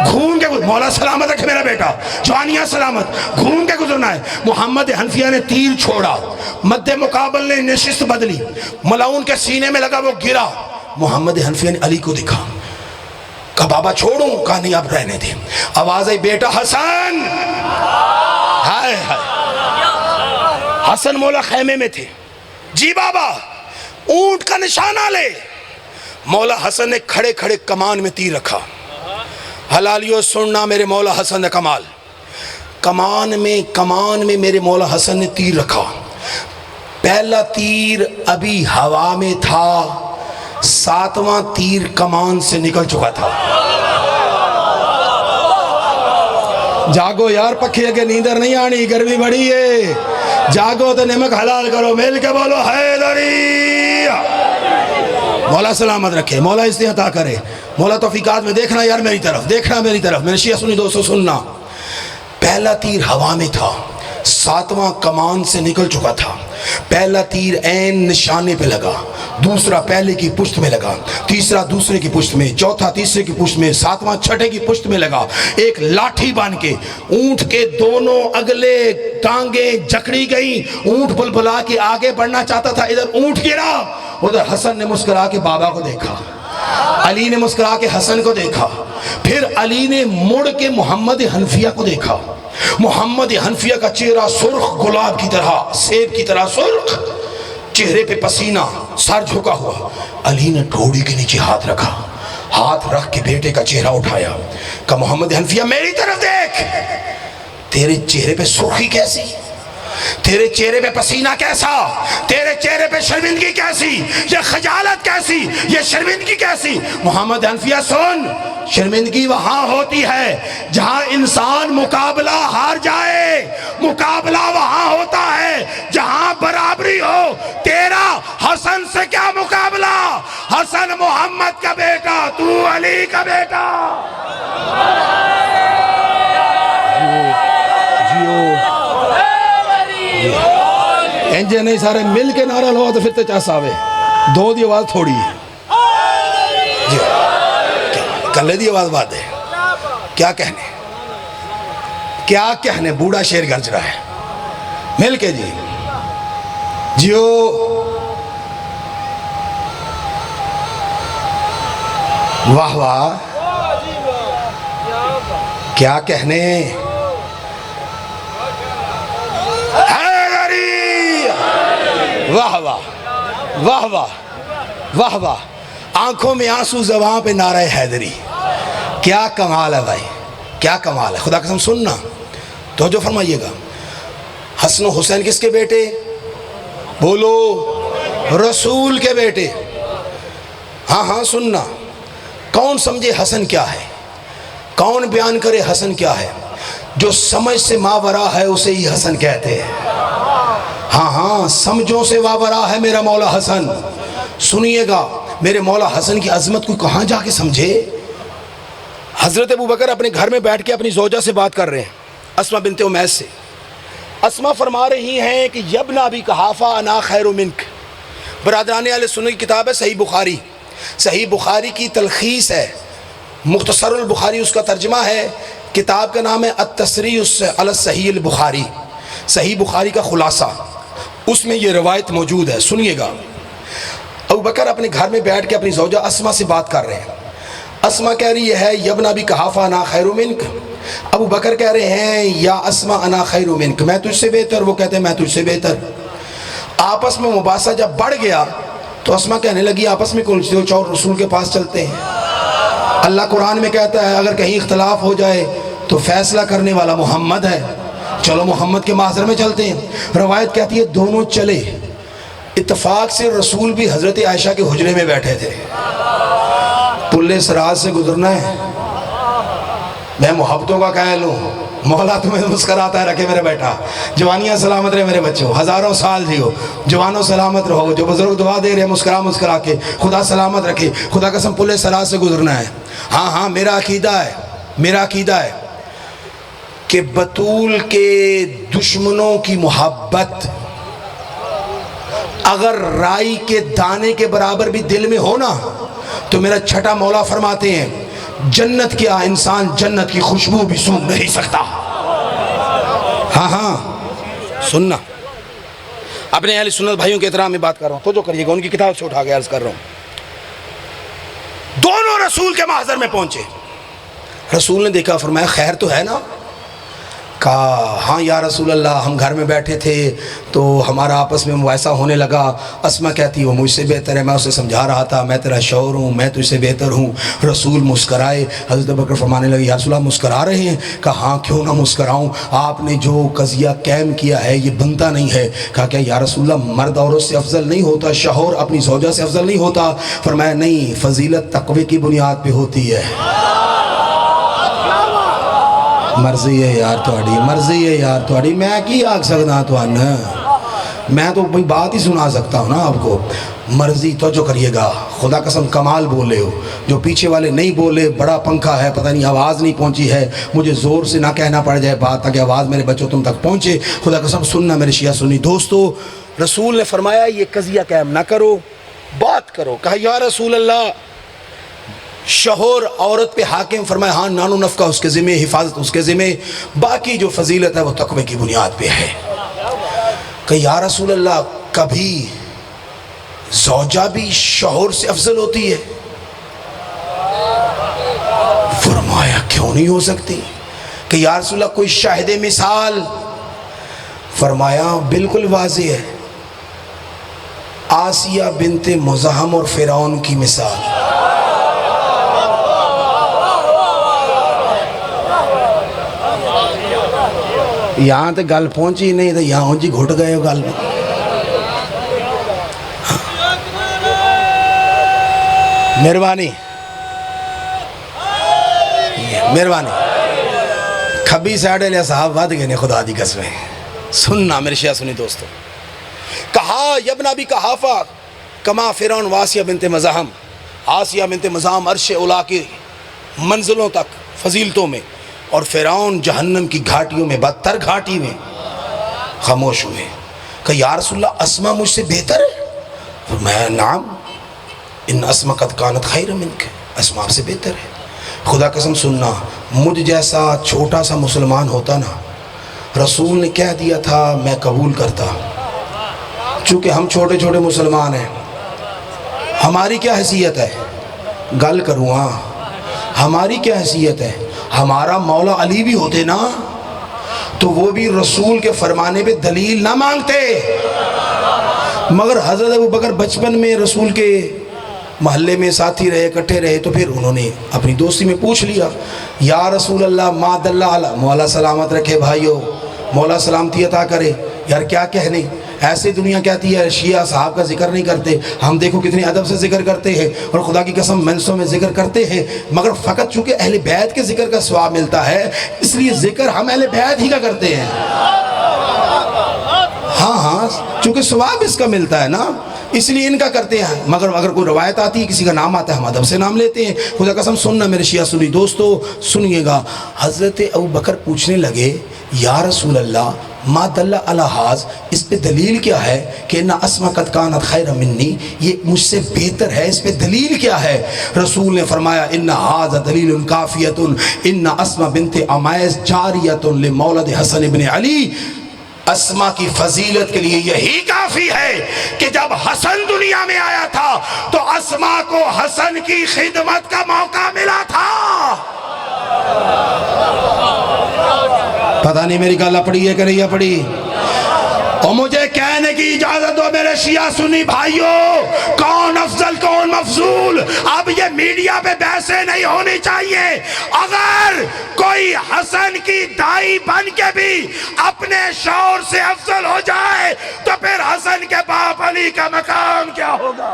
घूम के। मौला सलामत रखे मेरा बेटा, जवानिया सलामत, घूम के गुजरना है। मोहम्मद हनफिया ने तीर छोड़ा, मध्य मुकाबल ने नशिस्त बदली, मलाउन के सीने में लगा, वो गिरा। मोहम्मद हनफिया ने अली को दिखा, कहा बाबा छोड़ूं? कहा नहीं, अब रहने दे। आवाज आई, बेटा हसन। हाय हाय, हसन मौला खैमे में थे। जी बाबा, ऊंट का निशाना ले। मौला हसन ने खड़े खड़े कमान में तीर रखा। हलालियो सुनना मेरे मौला हसन ने कमाल, कमान में मेरे मौला हसन ने तीर रखा। पहला तीर अभी हवा में था, सातवां तीर कमान से निकल चुका था। जागो यार, पखे के नींदर नहीं आनी, गर्मी बड़ी है। जागो तो नमक हलाल करो, मिल के बोलो हैदरी। मौला सलामत रखे, मौला इस्तें अता करे, मौला तौफीकात में। देखना यार मेरी तरफ, देखना मेरी तरफ, मेरे शिया सुनी दोस्तों सुनना। पहला तीर हवा में था, सातवां कमान से निकल चुका था। पहला तीर ऐन निशाने पे लगा, दूसरा पहले की पुष्ट में लगा, तीसरा दूसरे की पुष्ट में, चौथा तीसरे की पुष्ट में, सातवां छठे की पुष्ट में लगा। एक लाठी बांध के ऊंट के दोनों अगले टांगे जकड़ी गई। ऊंट बुलबुला के आगे बढ़ना चाहता था, इधर ऊंट गिरा। उधर हसन ने मुस्कुरा के बाबा को देखा, अली ने मुस्कुरा के हसन को देखा, फिर अली ने मुड़ के मोहम्मद हनफिया को देखा। मोहम्मद हनफिया का चेहरा सुर्ख गुलाब की तरह, सेब की तरह सुर्ख, चेहरे पे पसीना, सर झुका हुआ। अली ने ठोड़ी के नीचे हाथ रखा, हाथ रख के बेटे का चेहरा उठाया, कहा मोहम्मद हनफिया मेरी तरफ देख, तेरे चेहरे पे सुर्खी कैसी, तेरे चेहरे पे पसीना कैसा, तेरे चेहरे पे शर्मिंदगी कैसी, ये खजालत कैसी, ये शर्मिंदगी कैसी। मोहम्मद हनफिया सुन, शर्मिंदगी वहां होती है जहां इंसान मुकाबला हार जाए, मुकाबला वहां होता है जहां बराबरी हो। तेरा हसन से क्या मुकाबला? हसन मोहम्मद का बेटा, तू अली का बेटा। इंजे नहीं, सारे मिल के नारा लो तो फिर तो चास आवे। दो दी आवाज थोड़ी है, कल्ले दी आवाज बात है। क्या कहने, क्या कहने, बूढ़ा शेर गरज रहा है। मिल के जी जियो। वाह वाह, क्या कहने। वाह वाह वाह वाह वाह वाह, आंखों में आंसू, ज़बान पे नारा हैदरी। क्या कमाल है भाई, क्या कमाल है। खुदा कसम सुनना तो जो फरमाइएगा, हसन हुसैन किसके बेटे? बोलो, रसूल के बेटे। हाँ हाँ सुनना, कौन समझे हसन क्या है, कौन बयान करे हसन क्या है। जो समझ से मावरा है उसे ही हसन कहते हैं। हाँ हाँ, समझों से वावरा है मेरा मौला हसन। सुनिएगा, मेरे मौला हसन की अजमत को कहाँ जाके समझे। हज़रत अबू बकर अपने घर में बैठ के अपनी ज़ौजा से बात कर रहे हैं, अस्मा बिनते उमैस से। अस्मा फरमा रही हैं कि यब्ना अबी कहाफ़ा अना खैरु मिनक। बरादरान अहले सुन्नत की किताब है सही बुखारी, सही बुखारी की तलखीस है, मुख्तसरुल बुखारी उसका तर्जमा है। किताब का नाम है अत-तसरीह अला सही बुखारी, सही बुखारी का खुलासा, उसमें ये रवायत मौजूद है। सुनिएगा, अबू बकर अपने घर में बैठ के अपनी ज़ौजा अस्मा से बात कर रहे हैं। अस्मा कह रही है यब्ना अबी कहाफ़ा अना खैरु मिनक। अबू बकर कह रहे हैं या अस्मा अना खैरु मिनक, मैं तुझसे बेहतर। वो कहते हैं मैं तुझसे बेहतर। आपस में मुबासा जब बढ़ गया तो अस्मा कहने लगी आपस में कुलझते हो, चलो रसूल के पास चलते हैं। अल्लाह कुरान में कहता है अगर कहीं इख्तलाफ हो जाए तो फैसला करने वाला मोहम्मद है, चलो मोहम्मद के माजर में चलते हैं। रवायत कहती है दोनों चले। इत्तफाक से रसूल भी हज़रत आयशा के हुजरे में बैठे थे। पुल्ले सराज से गुजरना है, मैं मोहब्बतों का कह लूँ, मौला तुम्हें मुस्कराता है रखे मेरे बेटा, जवानियाँ सलामत रहे मेरे बच्चों, हज़ारों साल जियो, जवानों सलामत रहो। जो बुजुर्ग दुआ दे रहे हैं मुस्करा मुस्करा के, खुदा सलामत रखे। खुदा कसम पुल्ले सराज से गुजरना है। हाँ हाँ मेरा अकीदा है कि बतूल के दुश्मनों की मोहब्बत अगर राई के दाने के बराबर भी दिल में हो ना, तो मेरा छठा मौला फरमाते हैं जन्नत क्या, इंसान जन्नत की खुशबू भी सूंघ नहीं सकता। हाँ हाँ सुनना, अपने अहले सुन्नत भाइयों के एहतराम में बात कर रहा हूँ, तो जो करिएगा, उनकी किताब से उठा के अर्ज कर रहा हूँ। दोनों रसूल के महज़र में पहुंचे। रसूल ने देखा, फरमाया खैर तो है ना? कहा हाँ या रसूल अल्लाह, हम घर में बैठे थे तो हमारा आपस में मुआयसा होने लगा। अस्मा कहती वो मुझसे बेहतर है, मैं उसे समझा रहा था मैं तेरा शौहर हूँ, मैं तुझसे बेहतर हूँ। रसूल मुस्कराए। हज़रत बकर फरमाने लगे या रसूल अल्लाह मुस्करा रहे हैं? कहा हाँ क्यों ना मुस्कराऊँ, आपने जो कज़िया कैम किया है ये बनता नहीं है। कहा क्या या रसूल अल्लाह मर्द औरत से अफजल नहीं होता, शौहर अपनी ज़ौजा से अफजल नहीं होता? फरमाया नहीं, फजीलत तक़वे की बुनियाद पर होती है। मर्जी है यार थोड़ी, मर्जी है यार थोड़ी, मैं की आख सकता तुहान, मैं तो भाई बात ही सुना सकता हूँ ना आपको। मर्जी तो जो करिएगा, खुदा कसम कमाल बोले हो, जो पीछे वाले नहीं बोले, बड़ा पंखा है, पता नहीं आवाज़ नहीं पहुँची है, मुझे ज़ोर से ना कहना पड़ जाए बात ताकि आवाज़ मेरे बच्चों तुम तक पहुँचे। खुदा कसम सुनना मेरे शिया सुन्नी दोस्तों, रसूल ने फरमाया ये कज़िया कैम ना करो, बात करो। कहा या रसूल अल्लाह शौहर औरत पे हाकिम? फरमाया हाँ नानो नफ़का उसके ज़िम्मे, हिफाजत उसके ज़िम्मे, बाकी जो फजीलत है वो तक़वे की बुनियाद पे है। कि या रसूल अल्लाह कभी ज़ौजा भी शौहर से अफजल होती है? फरमाया क्यों नहीं हो सकती? कि या रसूल अल्लाह कोई शाहिद मिसाल? फरमाया बिल्कुल वाज़ेह है, आसिया बिनते मुज़हम और फ़िरौन की मिसाल। यहाँ तो गल पहुँची नहीं तो यहाँ जी घुट गए हो गल में। मेहरबानी मेहरबानी, खब्बी साइड वाले साहब वध गए ने खुदा दी कसमें। सुनना मेरे शिया सुनी दोस्तों, कहा यबना भी कहाफा कमा फ़िरौन वासिया बिनते मज़हम, आसिया बिनते मज़हम अर्श उला की मंजिलों तक फजीलतों में, और फ़िरौन जहन्नम की घाटियों में, बदतर घाटी में खामोश हुए। कहा या रसूल अल्लाह अस्मा मुझसे बेहतर है? मैं नाम इन अस्मा कद कानत खैर मिनक, अस्मा आपसे बेहतर है। खुदा कसम सुनना, मुझ जैसा छोटा सा मुसलमान होता ना, रसूल ने कह दिया था मैं कबूल करता। चूँकि हम छोटे छोटे मुसलमान हैं, हमारी क्या हैसियत है? गल करूँ हाँ, हमारी क्या हैसियत है? हमारा मौला अली भी होते ना तो वो भी रसूल के फरमाने पे दलील ना मांगते, मगर हज़रत अबू बकर बचपन में रसूल के महल्ले में साथी रहे, इकट्ठे रहे, तो फिर उन्होंने अपनी दोस्ती में पूछ लिया या रसूल अल्लाह मादल्ला अला, मौला सलामत रखे भाइयों, मौला सलामती अता करे। यार क्या कहने, ऐसे दुनिया कहती है शिया साहब का जिक्र नहीं करते, हम देखो कितने अदब से जिक्र करते हैं और खुदा की कसम मंसों में जिक्र करते हैं, मगर फ़कत चूँकि अहले बैत के जिक्र का स्वाब मिलता है इसलिए जिक्र हम अहले बैत ही का करते हैं। हाँ हाँ चूँकि स्वाब इसका मिलता है ना, इसलिए इनका करते हैं, मगर अगर कोई रवायत आती है किसी का नाम आता है हम अदब से नाम लेते हैं। खुदा कसम सुनना मेरे शिया सुनी दोस्तों, सुनिएगा। हज़रत अबू बकर पूछने लगे या रसूल अल्लाह मादल्ला अलहाज, इस पे दलील क्या है कि ना अस्मा कद कानत खैर मिन्नी, ये मुझसे बेहतर है, इस पे दलील क्या है? रसूल ने फरमाया इन्ना हाज़ा दलीलुन काफ़ियतुन इन्ना अस्मा बिनते अमैस जारियतुन ले मौलद हसन इब्न अली। अस्मा की फजीलत के लिए यही काफ़ी है कि जब हसन दुनिया में आया था तो अस्मा को हसन की खिदमत का मौका मिला था। पता नहीं मेरी गल पड़ी है कि नहीं पड़ी। और मुझे कहने की इजाजत दो मेरे शिया सुन्नी भाइयों, कौन अफजल कौन मफजूल, अब ये मीडिया पे बहसें नहीं होनी चाहिए। अगर कोई हसन की दाई बन के भी अपने शौर से अफजल हो जाए तो फिर हसन के बाप अली का मकाम क्या होगा?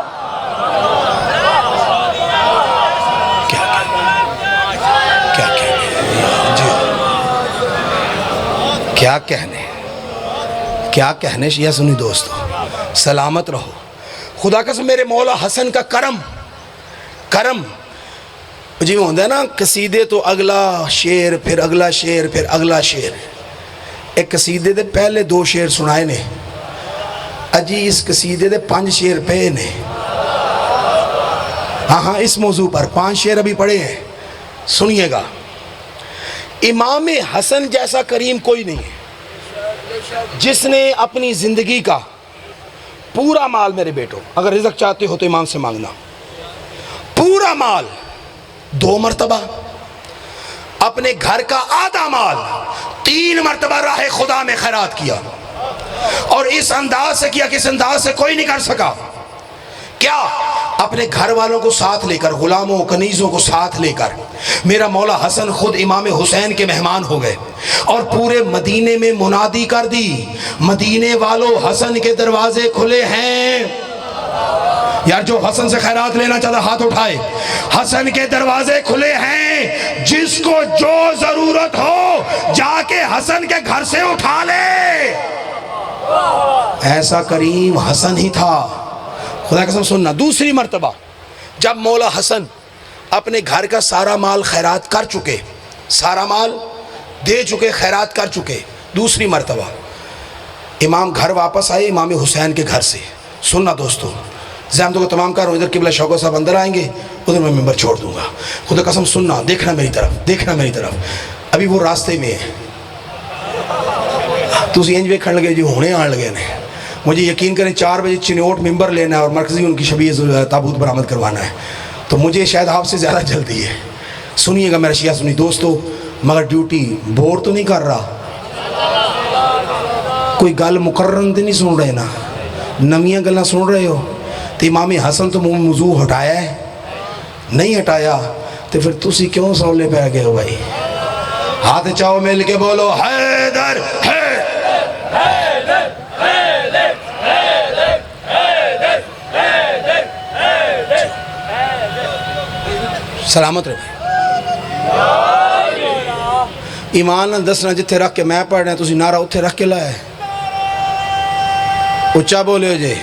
क्या कहने शिया सुन्नी दोस्तों, सलामत रहो। खुदा कसम मेरे मौला हसन का करम जी होता है ना, कसीदे तो अगला शेर फिर अगला शेर फिर अगला शेर। एक कसीदे दे पहले 2 शेर सुनाए ने, अजी इस कसीदे दे 5 शेर पे ने। हाँ, इस मौजू पर 5 शेर अभी पढ़े हैं, सुनिएगा। इमाम हसन जैसा करीम कोई नहीं है जिसने अपनी जिंदगी का पूरा माल, मेरे बेटो अगर रिज़्क़ चाहते हो तो इमाम से मांगना, पूरा माल 2 मरतबा, अपने घर का आधा माल 3 मरतबा राह खुदा में खैरात किया। और इस अंदाज से किया, किस अंदाज से कोई नहीं कर सका। क्या? अपने घर वालों को साथ लेकर, गुलामों कनीज़ों को साथ लेकर मेरा मौला हसन खुद इमाम हुसैन के मेहमान हो गए और पूरे मदीने में मुनादी कर दी, मदीने वालों हसन के दरवाजे खुले हैं। यार जो हसन से खैरात लेना चाहता हाथ उठाए, हसन के दरवाजे खुले हैं, जिसको जो जरूरत हो जाके हसन के घर से उठा ले। ऐसा करीम हसन ही था, खुदा कसम सुनना। दूसरी मर्तबा जब मौला हसन अपने घर का सारा माल खैरात कर चुके, सारा माल दे चुके, खैरात कर चुके, दूसरी मर्तबा इमाम घर वापस आए इमाम हुसैन के घर से। सुनना दोस्तों, ज़हमतों को तमाम कर, इधर किबला शौकत साहब अंदर आएंगे, उधर मैं मेंबर छोड़ दूंगा। खुदा कसम सुनना, देखना मेरी तरफ, देखना मेरी तरफ। अभी वो रास्ते में है, तुम इंज वेखण लगे जो होने आन लगे ने। मुझे यकीन करें 4 बजे चिन्होट मेंबर लेना है और मरकज़ी उनकी शबीह ताबूत बरामद करवाना है, तो मुझे शायद आपसे ज़्यादा जल्दी है। सुनिएगा मेरा शिया सुनी दोस्तों, मगर ड्यूटी बोर तो नहीं कर रहा, कोई गल मुकर्रर तो नहीं सुन रहे ना, नवियां गल्लां सुन रहे हो। तो इमाम हसन तो मौजू हटाया है, नहीं हटाया तो फिर तुसी क्यों सौले पै गए हो भाई? हाथ चाओ मिल के बोलो हैदर है। सलामत रहे ईमान दसना, जिथे रख के मैं पढ़ना तुसी नारा उत्थे रख के लाया, उच्चा बोले जे।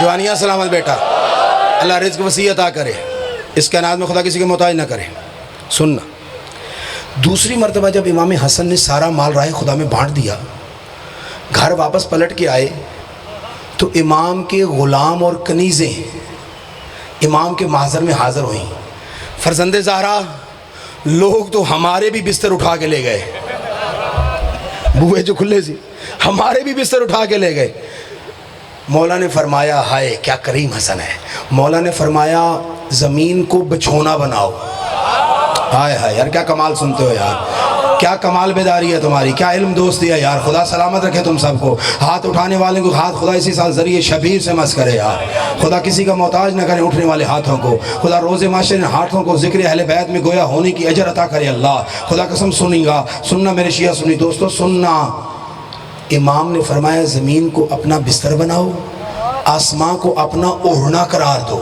जवानिया सलामत बेटा, अल्लाह रिज़्क़ वसी अता करे, इस कायनात में खुदा किसी के मोहताज ना करे। सुनना, दूसरी मर्तबा जब इमाम हसन ने सारा माल राह खुदा में बांट दिया, घर वापस पलट के आए तो इमाम के ग़ुलाम और कनीज़ें इमाम के महज़र में हाज़िर हुई। फरजंदे ज़हरा, लोग तो हमारे भी बिस्तर उठा के ले गए, बुए जो खुले सी हमारे भी बिस्तर उठा के ले गए। मौला ने फरमाया हाय क्या करीम हसन है। मौला ने फरमाया ज़मीन को बिछोना बनाओ। हाय हाय यार, क्या कमाल सुनते हो यार, क्या कमाल बेदारी है तुम्हारी, क्या इल्म दोस्त दिया यार। खुदा सलामत रखे तुम सबको। हाथ उठाने वाले को हाथ खुदा इसी साल ज़रिए शबीर से मस करे यार। खुदा किसी का मोहताज न करे उठने वाले हाथों को। खुदा रोज़े माशरे ने हाथों को ज़िक्र अहले बैत में गोया होने की अजर अता करे अल्लाह। खुदा कसम सुनिएगा, सुनना मेरे शिया सुनी दोस्तों, सुनना। इमाम ने फरमाया ज़मीन को अपना बिस्तर बनाओ, आसमां को अपना ओढ़ना करार दो।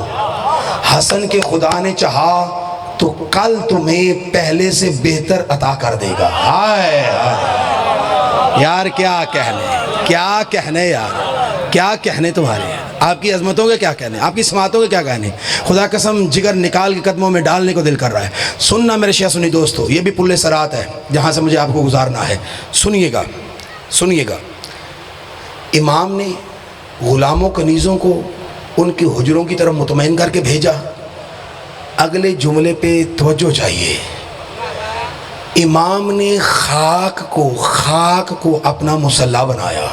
हसन के खुदा ने चाहा तो कल तुम्हें पहले से बेहतर अता कर देगा। हाय हाय यार, क्या कहने, क्या कहने यार, क्या कहने तुम्हारे, आपकी अजमतों के क्या कहने, आपकी समातों के क्या कहने। खुदा कसम जिगर निकाल के कदमों में डालने को दिल कर रहा है। सुनना मेरे शिया सुनी दोस्तों, ये भी पुल्ले सरात है जहाँ से मुझे आपको गुजारना है। सुनिएगा सुनिएगा, इमाम ने ग़ुलामों कनीज़ों को उनकी हुजरों की तरफ मुतमईन करके भेजा। अगले जुमले पे तवज्जो चाहिए। इमाम ने खाक को अपना मुसल्ला बनाया।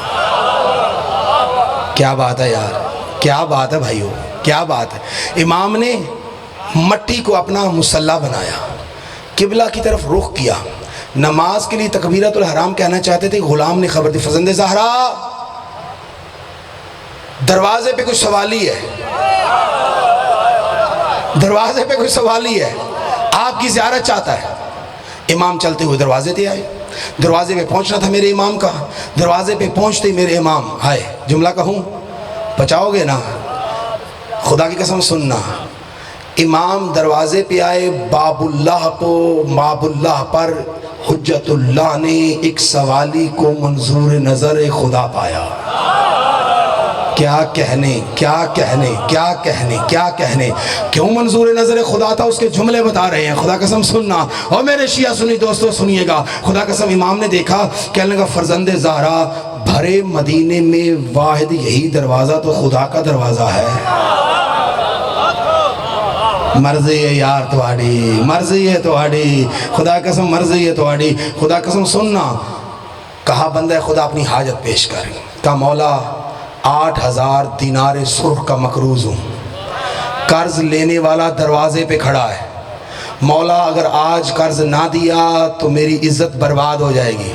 क्या बात है यार, क्या बात है भाइयों, क्या बात है। इमाम ने मट्टी को अपना मुसल्ला बनाया, किबला की तरफ रुख किया, नमाज के लिए तकबीरतुल हराम कहना चाहते थे, गुलाम ने खबर दी, फर्जंदे ज़हरा दरवाजे पे कुछ सवाली है, दरवाजे पे कुछ सवाली है, आपकी ज़ियारत चाहता है। इमाम चलते हुए दरवाजे पे आए, दरवाजे पे पहुंचना था मेरे इमाम का। दरवाजे पे पहुंचते ही मेरे इमाम आए, जुमला कहूँ बचाओगे ना, खुदा की कसम सुनना। इमाम दरवाजे पे आए, बाबुल्लाह पर हुज्जतुल्लाह ने एक सवाली को मंजूर नज़र खुदा पाया। क्या कहने, क्या कहने, क्या कहने, क्या कहने, क्यों मंजूर नज़र खुदा था, उसके जुमले बता रहे हैं। खुदा कसम सुनना, और मेरे शिया सुनी दोस्तों सुनिएगा, खुदा कसम इमाम ने देखा, कहने लगा फर्जंदे ज़हरा भरे मदीने में वाहिद यही दरवाज़ा तो खुदा का दरवाज़ा है। मर्जी है यार तुहाड़ी, मर्जी है तुहाड़ी, खुदा कसम मर्जी है तुहाड़ी। खुदा कसम सुनना, कहा बंदा खुदा अपनी हाजत पेश कर। कहा मौला 8000 दिनारे सुर्ख का मकरूज़ हूँ, कर्ज लेने वाला दरवाजे पे खड़ा है। मौला अगर आज कर्ज ना दिया तो मेरी इज़्ज़त बर्बाद हो जाएगी,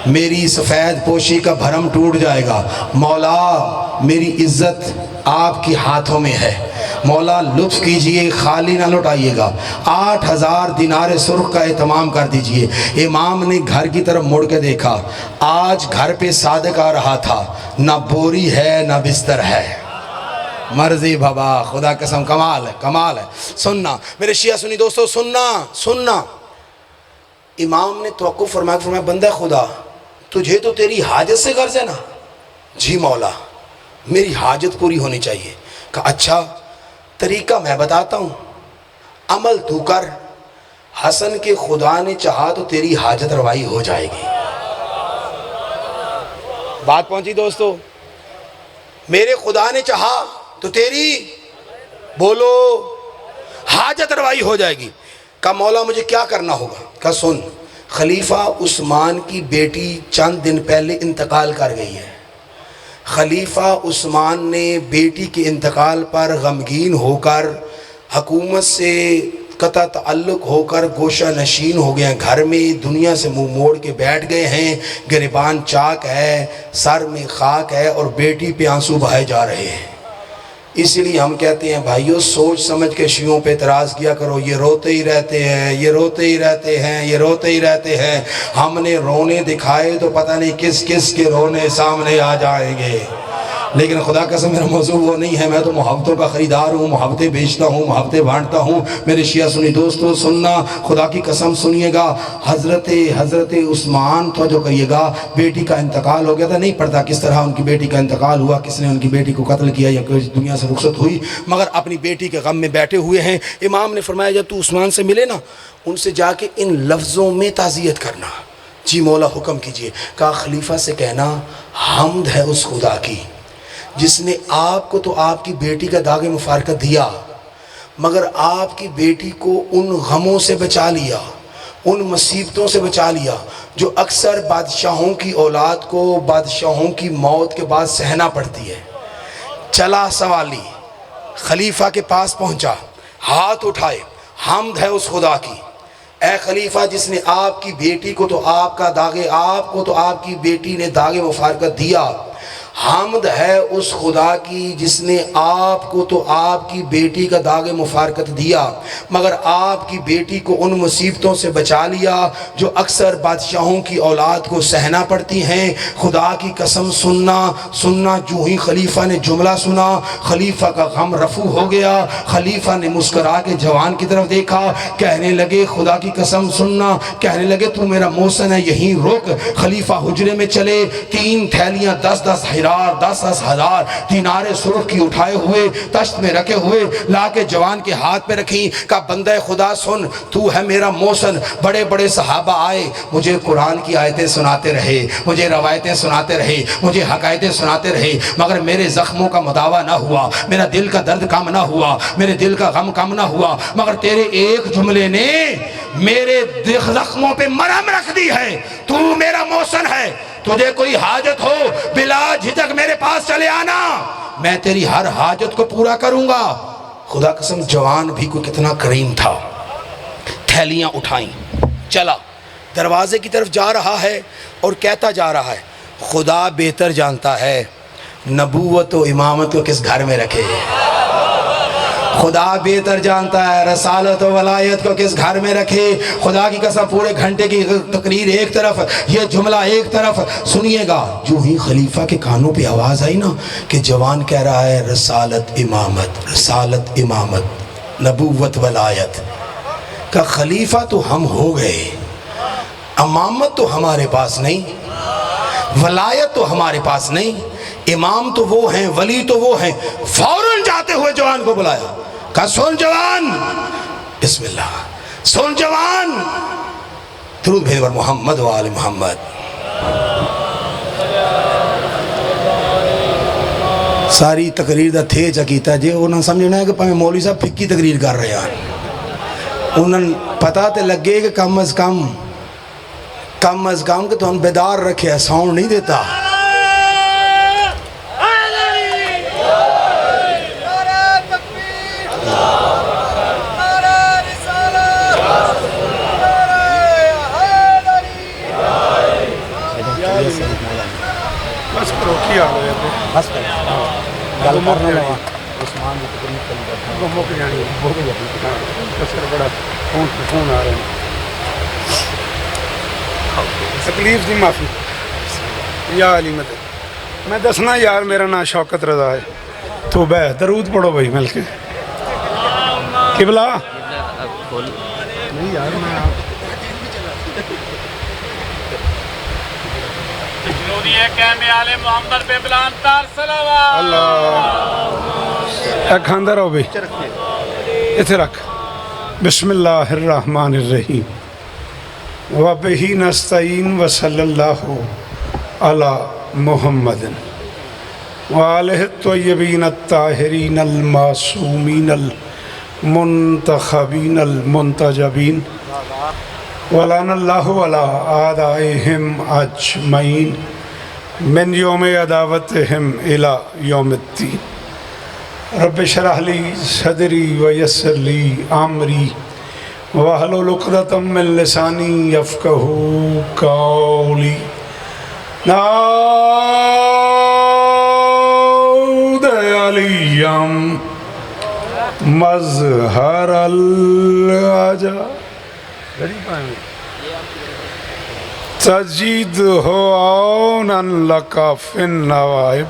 मेरी सफ़ेद पोशी का भरम टूट जाएगा। मौला मेरी इज़्ज़त आपके हाथों में है, मौला लुत्फ़ कीजिए, खाली ना लौटाइएगा। 8000 दिनारे सुर्ख का एहतमाम कर दीजिए। इमाम ने घर की तरफ मुड़ के देखा, आज घर पे सादिक आ रहा था, ना बोरी है ना बिस्तर है। मर्जी बाबा, खुदा कसम कमाल है, कमाल है। सुनना मेरे शिया सुनी दोस्तों, सुनना सुनना। इमाम ने तवक्कुफ़ फरमाया, बंदा खुदा तुझे तो तेरी हाजत से गर्ज है ना? जी मौला मेरी हाजत पूरी होनी चाहिए। कहा अच्छा तरीका मैं बताता हूँ, अमल तू कर, हसन के खुदा ने चाहा तो तेरी हाजत रवाई हो जाएगी। बात पहुंची दोस्तों, मेरे खुदा ने चाहा तो तेरी बोलो हाजत रवाई हो जाएगी। कहा मौला मुझे क्या करना होगा? कहा सुन, खलीफा उस्मान की बेटी चंद दिन पहले इंतकाल कर गई है। खलीफा उस्मान ने बेटी के इंतकाल पर गमगीन होकर हकूमत से कता ताल्लुक़ होकर गोशा नशीन हो गए हैं, घर में दुनिया से मुंह मोड़ के बैठ गए हैं। गिरबान चाक है, सर में खाक है और बेटी पे आंसू बहाए जा रहे हैं। इसलिए हम कहते हैं भाइयों, सोच समझ के शियों पे एतराज़ किया करो। ये रोते ही रहते हैं, ये रोते ही रहते हैं, ये रोते ही रहते हैं। हमने रोने दिखाए तो पता नहीं किस किस के रोने सामने आ जाएंगे। लेकिन खुदा कसम मेरा मौजू वो नहीं है, मैं तो मोहब्बतों का ख़रीदार हूँ, मोहब्बतें बेचता हूँ, मोहब्बतें बांटता हूँ। मेरे शिया सुनी दोस्तों सुनना, खुदा की कसम सुनिएगा। हज़रत उस्मान तो जो कहिएगा, बेटी का इंतकाल हो गया था, नहीं पड़ता किस तरह उनकी बेटी का इंतकाल हुआ, किसने उनकी बेटी को कत्ल किया या कोई दुनिया से रुखसत हुई, मगर अपनी बेटी के गम में बैठे हुए हैं। इमाम ने फरमाया जब तू उस्मान से मिले ना, उनसे जाके इन लफ्ज़ों में ताज़ियत करना। जी मौला हुक्म कीजिए। कहा खलीफा से कहना हम्द है उस खुदा की जिसने आपको तो आपकी बेटी का दागे मुफारकत दिया, मगर आपकी बेटी को उन गमों से बचा लिया, उन मुसीबतों से बचा लिया जो अक्सर बादशाहों की औलाद को बादशाहों की मौत के बाद सहना पड़ती है। चला सवाली खलीफा के पास पहुंचा, हाथ उठाए, हम्द है उस खुदा की, ए खलीफा जिसने आपकी बेटी को तो आपका दागे, आपको तो आपकी बेटी ने दागे मुफारकत दिया। हम्द है उस खुदा की जिसने आपको तो आपकी बेटी का दागे मुफारकत दिया, मगर आपकी बेटी को उन मुसीबतों से बचा लिया जो अक्सर बादशाहों की औलाद को सहना पड़ती हैं। खुदा की कसम सुनना सुनना, जो ही खलीफा ने जुमला सुना, खलीफा का गम रफू हो गया। खलीफा ने मुस्करा के जवान की तरफ देखा, कहने लगे खुदा की कसम सुनना, कहने लगे तू मेरा मोहसन है, यहीं रुक। खलीफा हुजरे में चले, 3 थैलियाँ 10-10 10-10 हज़ार दिनारे सुर्ख की उठाए हुए तश्त में रखे हुए ला के जवान के हाथ पे रखी। का बंदा खुदा सुन, तू है मेरा मोहसन। बड़े बड़े सहाबा आए, मुझे कुरान की आयतें सुनाते रहे, मुझे रवायतें सुनाते रहे, मुझे हकायतें सुनाते रहे, मगर मेरे ज़ख्मों का मुदावा ना हुआ, मेरा दिल का दर्द कम ना हुआ, मेरे दिल का गम कम ना हुआ। मगर तेरे एक जुमले ने मेरे ज़ख्मों पे मरहम रख दी है। तू मेरा मोहसन है, तुझे कोई हाजत हो बिला झिझक मेरे पास चले आना, मैं तेरी हर हाजत को पूरा करूंगा। खुदा कसम जवान भी कोई कितना करीम था। थैलियां उठाई, चला दरवाज़े की तरफ जा रहा है और कहता जा रहा है, खुदा बेहतर जानता है नबूवत व इमामत को किस घर में रखे। खुदा बेहतर जानता है रसालत व वलायत को किस घर में रखे। खुदा की कसम, पूरे घंटे की तकरीर एक तरफ, ये जुमला एक तरफ। सुनिएगा, जो ही खलीफा के कानों पे आवाज़ आई ना कि जवान कह रहा है रसालत इमामत नबूवत वलायत का, खलीफा तो हम हो गए, इमामत तो हमारे पास नहीं, वलायत तो हमारे पास नहीं, इमाम तो वो हैं, वली तो वो हैं। फौरन जाते हुए जवान को बुलाया, कहा सुन जवान, बिस्मिल्लाह, सुन जवान, दुरूद भेज पर मोहम्मद व आले मोहम्मद। सारी तकरीर का थे चकीता जे उन्होंने समझना है कि भावें मौलवी साहब फिक्की तकरीर कर रहे हैं, उन्होंने पता तो लगे कि कम अज़ कम कि तुम बेदार रखे, साउंड नहीं देता। बस गल करने लगा उस्मान की तकलीफ को मुक जानी बड़ा फोन आ रहे हैं। तकलीफ की माफ़ी या अली मदद। मैं दसना यार, मेरा नाम शौकत रज़ा है। तो बह दरूद पढ़ो भाई मिल के। किबला नहीं यार, मैं खांदा रहो भाई, इथे रख। बिस्मिल्लाहिर्रहमानिर्रहीम व बिही नस्तईन व सल्लल्लाहु अला मुहम्मदिन व आलिहि त्वय्यबीन अत्ताहिरीन अल मासूमीन अल मुंतखबीन अल मुंतजबीन वलानल्लाहु अला आदाइहिम अजमईन मिन यौम अदावतिहिम इला यौमिद्दीन। रब्बि शरह ली सदरी व यस्सिर ली अमरी वहलुल उक़दतम मिन लिसानी यफ़क़हू क़ौली। नाऊद अलियम मज़हरल आजा तजीद हो औनन लका फिन नवाइब।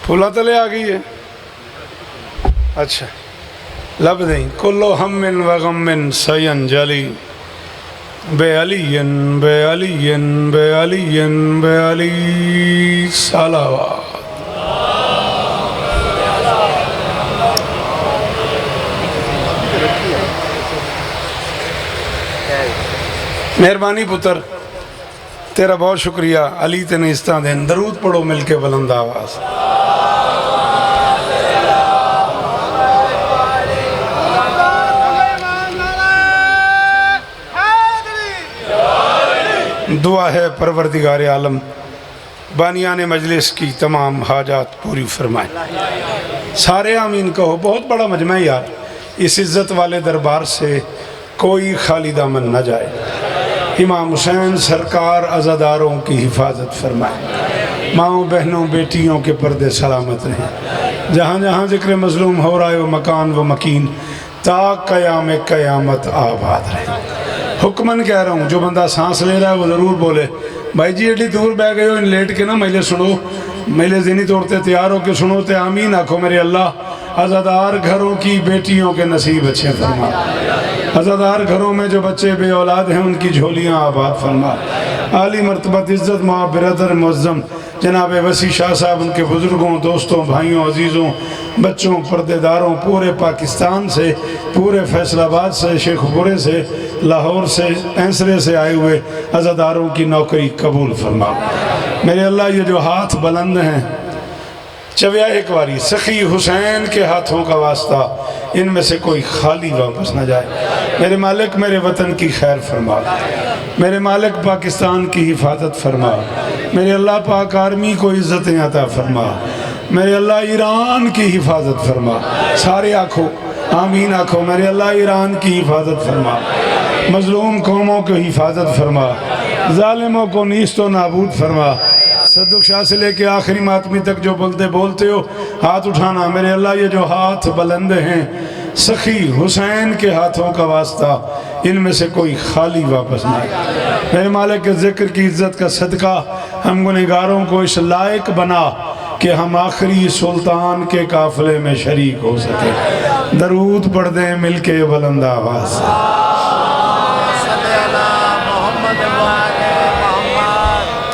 फूला तले आ गई है। अच्छा लब नहीं। कुल्लो हम्मिन व गम्मिन सयन जली बे अलियन बे अलियन बे अलियन बे अली सलावत। मेहरबानी पुत्र, तेरा बहुत शुक्रिया। अली तेने इस तरह देन। दरूद पढ़ो मिल के बुलंद आवाज़। दुआ है परवरदिगार आलम बानियान मजलिस की तमाम हाजात पूरी फरमाए। सारे आमीन कहो। बहुत बड़ा मजमा है यार, इस इज़्ज़त वाले दरबार से कोई खाली दामन न जाए। इमाम हुसैन सरकार अज़ादारों की हिफाजत फरमाए। माँओं बहनों बेटियों के पर्दे सलामत रहें। जहाँ जहाँ ज़िक्र मज़लूम हो रहा है वो मकान व मकीन ता क़याम क़यामत आबाद रहे। हुक्मन कह रहा हूँ, जो बंदा सांस ले रहा है वो ज़रूर बोले भाई जी एडी दूर बह गए हो, इन लेट के ना मेले सुनो, मेले ज़िनी तौर पर तैयार हो के सुनो तो आमीन आखो। मेरे अल्लाह अज़ादार घरों की बेटियों के नसीब अच्छे फरमा। अज़ादार घरों में जो बच्चे बे औलाद हैं उनकी झोलियाँ आबाद फरमा। आली मरतबत इज़्ज़त माँ बिरदर मुअज़्ज़म जनाब वसी शाह साहब, उनके बुज़ुर्गों, दोस्तों, भाइयों, अजीज़ों, बच्चों, पर्देदारों, पूरे पाकिस्तान से, पूरे फैसलाबाद से, शेखपुरे से, लाहौर से, ऐंसरे से आए हुए अज़ादारों की नौकरी कबूल फरमा। मेरे अल्लाह ये जो हाथ बुलंद हैं, चव्या एक बारी सखी हुसैन के हाथों का वास्ता, इनमें से कोई खाली वापस न जाए। मेरे मालिक मेरे वतन की खैर फरमा। मेरे मालिक पाकिस्तान की हिफाजत फरमा। मेरे अल्लाह पाक आर्मी को इज़्ज़तें अता फरमा। मेरे अल्लाह ईरान की हिफाजत फरमा। सारे आखो आमीन आखो। मेरे अल्लाह ईरान की हिफाजत फरमा। मजलूम कौमों की हिफाजत फरमा, जालिमों को नीस्त व नाबूद फरमा। सद्दुक शाह से लेके आखिरी मातमी तक जो बोलते बोलते हो हाथ उठाना। मेरे अल्लाह ये जो हाथ बुलंद हैं सखी हुसैन के हाथों का वास्ता, इनमें से कोई खाली वापस ना आए। मेरे मालिक के ज़िक्र की इज़्ज़त का सदका हम गुनहगारों को इस लायक बना कि हम आखिरी सुल्तान के काफ़िले में शरीक हो सके। दरूद पढ़ दें मिल के बुलंद आवाज़ से।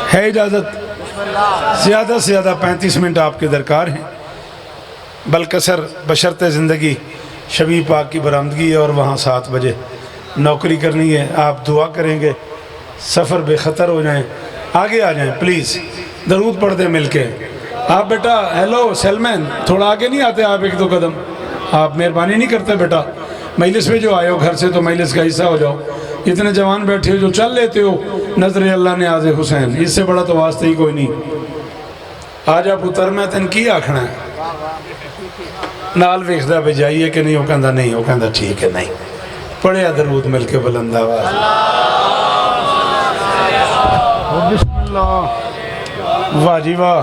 है इजाज़त? ज़्यादा से ज़्यादा 35 मिनट आपके दरकार हैं, बलकसर बशर्ते ज़िंदगी शबी पाक की बरामदगी है और वहाँ 7 बजे नौकरी करनी है। आप दुआ करेंगे सफ़र बेखतर हो जाएं, आगे आ जाएं प्लीज़। दरूद पढ़ दें मिल के। आप बेटा हेलो सेलमैन, थोड़ा आगे नहीं आते आप 1-2 कदम? आप मेहरबानी नहीं करते बेटा? मजलिस में जो आए हो घर से तो मजलिस का हिस्सा हो जाओ। इतने जवान बैठे हो जो चल लेते हो, नजर अल्लाह ने आज़े हुसैन, इससे बड़ा तो वास्ते ही कोई नहीं। आज आप पुत्र मैं तेन की आखना है, नाल वेखदा पे जाइए कि नहीं? वो कहता नहीं, वो कहता ठीक है नहीं। पढ़िया दरूद मिल के बुलंद आवाज़। वाह जी वाह,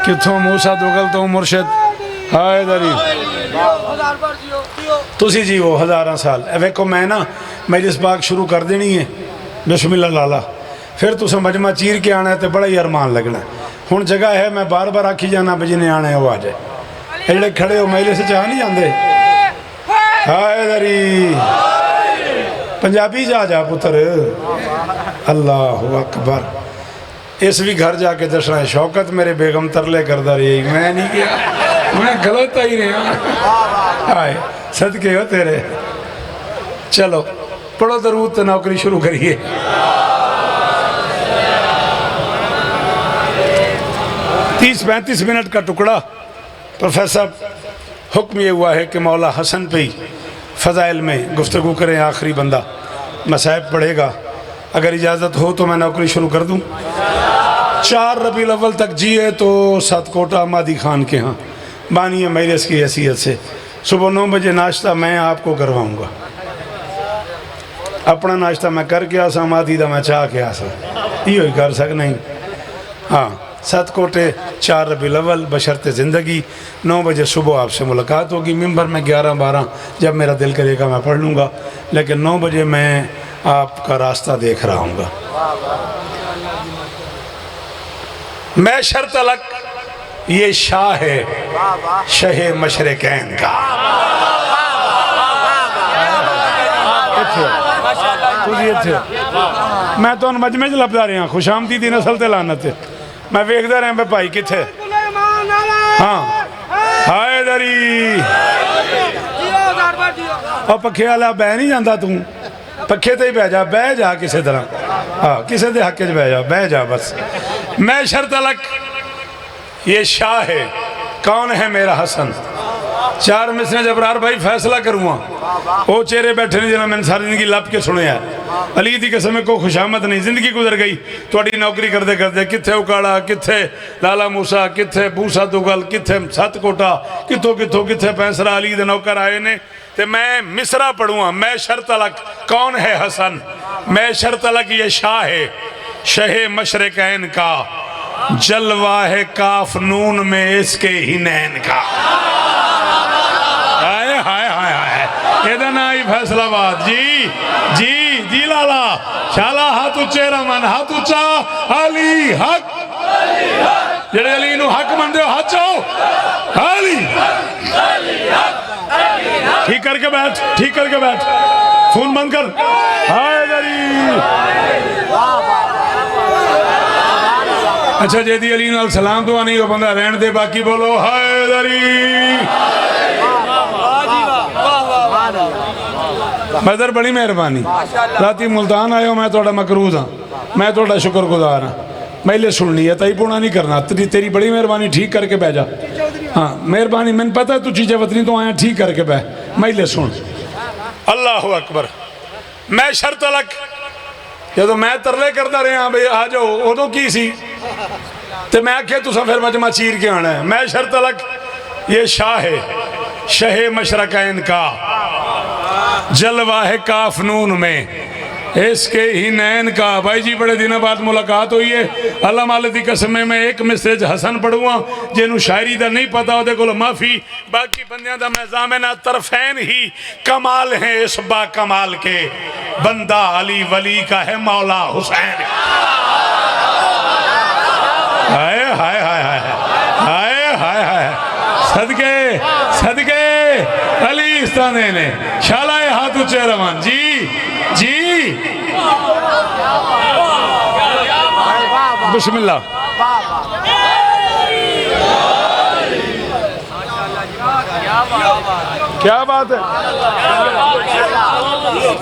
कितों मूसा दुगल तो मुर्शद हाय दरी तुसी जी वो 1000 साल। वेखो मैं ना मजलिस पाक शुरू कर देनी है बिस्मिल्लाह लाला, फिर तुसें मजमा चीर के आना है तो बड़ा ही अरमान लगना। हुण जगह है, मैं बार बार आखी जाना भी जिन्हें आना है वो आ जाए। जेड़े खड़े हो मजलिस च आ नहीं जाते? हाय दरी पंजाबी जा पुत्र। अल्लाह अकबर। इस भी घर जाके दसना है शौकत मेरे बेगम तरले करता रही, मैं नहीं किया, मैं गलत ही रहा। हाय सदके हो तेरे। चलो पढ़ो दरूद तो नौकरी शुरू करिए। तीस 35 मिनट का टुकड़ा। प्रोफेसर हुक्म ये हुआ है कि मौला हसन पे फ़ज़ाइल में गुफ्तगू करें। आखिरी बंदा मसाइब पढ़ेगा। अगर इजाज़त हो तो मैं नौकरी शुरू कर दूँ। 4 रबीउल अव्वल तक जिए तो सतकोटा मादी खान के यहाँ बानी मजलिस की हैसियत से सुबह 9 बजे नाश्ता मैं आपको करवाऊँगा। अपना नाश्ता मैं करके आसा, मादी का मैं चाह के आसा, यो ही कर सकना ही। हाँ सतकोटे 4 रबीउल अव्वल बशर्ते ज़िंदगी 9 बजे सुबह आपसे मुलाकात होगी। मिंबर में 11-12 जब मेरा दिल करेगा मैं पढ़ लूँगा, लेकिन 9 बजे मैं आपका रास्ता देख रहा हूँगा। मैं शर्त अलग ये शाह है शहे मशरकैन का। मैं तो मजमे च लभदा रहा खुशामदी दी नस्ल ते लानत। मैं वेखदा रहा भाई किथे। हाँ हाय दरी और पखे वाला बह नहीं जाता, तू पखे ते ही बह जा किसी तरह। हाँ किसी के हक च बह जा बस। मैं शर्त अलग ये शाह है, कौन है मेरा हसन। 4 मिसरे जबरार भाई फैसला करूँगा। वो चेहरे बैठे ने जिन्हें मैंने सारी जिंदगी लप के सुने है। अली दी कसम को खुशामद नहीं, जिंदगी गुजर गई थोड़ी नौकरी करते करते। किथे उकाड़ा, किथे लाला मूसा, किथे बूसा दुगल, किथे सतकोटा, कितों कितों किथे पैंसरा अली दे नौकर आए ने। ते मैं मिसरा पढ़ूँगा। मैं शर्त अलग कौन है हसन। मैं शर्त अलग ये शाह है शहे मशरकैन का, जलवा है काफ नून में इसके ही नैन का। हाय हाय हाय हाय एदा ना ही फैसलाबाद जी जी जी लाला शाला। हाथ उच्चे रमन, हाथ उच्चा अली हक। जेड़े अली नू हक मनदे हो हाथ चाओ अली। ठीक करके बैठ, ठीक करके बैठ, फोन बंद कर। हाय अच्छा जेदी अली नाल सलाम दुआ नहीं हो बंदा रहन दे, बाकी बोलो हैदरी। मदर बड़ी मेहरबानी। राती मुल्तान आयो, मैं थोड़ा मकरूज हाँ, मैं थोड़ा शुक्रगुजार हाँ। मैले सुननी है तई पुणा नहीं करना। तेरी बड़ी मेहरबानी, ठीक करके बह जा। हाँ मेहरबानी, मैंने पता है तू चीज़ें वतनी तो आया, ठीक करके बह। मैले सुन। अल्लाह अकबर। मैं शर्त अलग जो मैं तरले करता रहा भाई आ जाओ, उदों की सी तो मैं आख्या तुसा फिर मजमा चीर के आना है। मैं शर्त अलग ये शाह है शहे मशरकैन का, जलवा है काफ नून में इसके ही नैन का भाई जी बड़े दिनों बाद मुलाकात हुई है। अल्लाह मालिक दी कसम है, मैं एक मिसरे च हसन पढ़ूंगा जिन्हों शायरी का नहीं पता वो को माफी, बाकी बंदियां दा मैं जामिना तरफैन ही कमाल है इस बा कमाल के, बंदा अली वली का है मौला हुसैन। हाय हाय हाय हाय हाय हाय हाय, सदके सदके अली इस्ताने ने शालाए हाथ ऊंचे रवान जी जी। बिस्मिल्लाह। क्या बात है।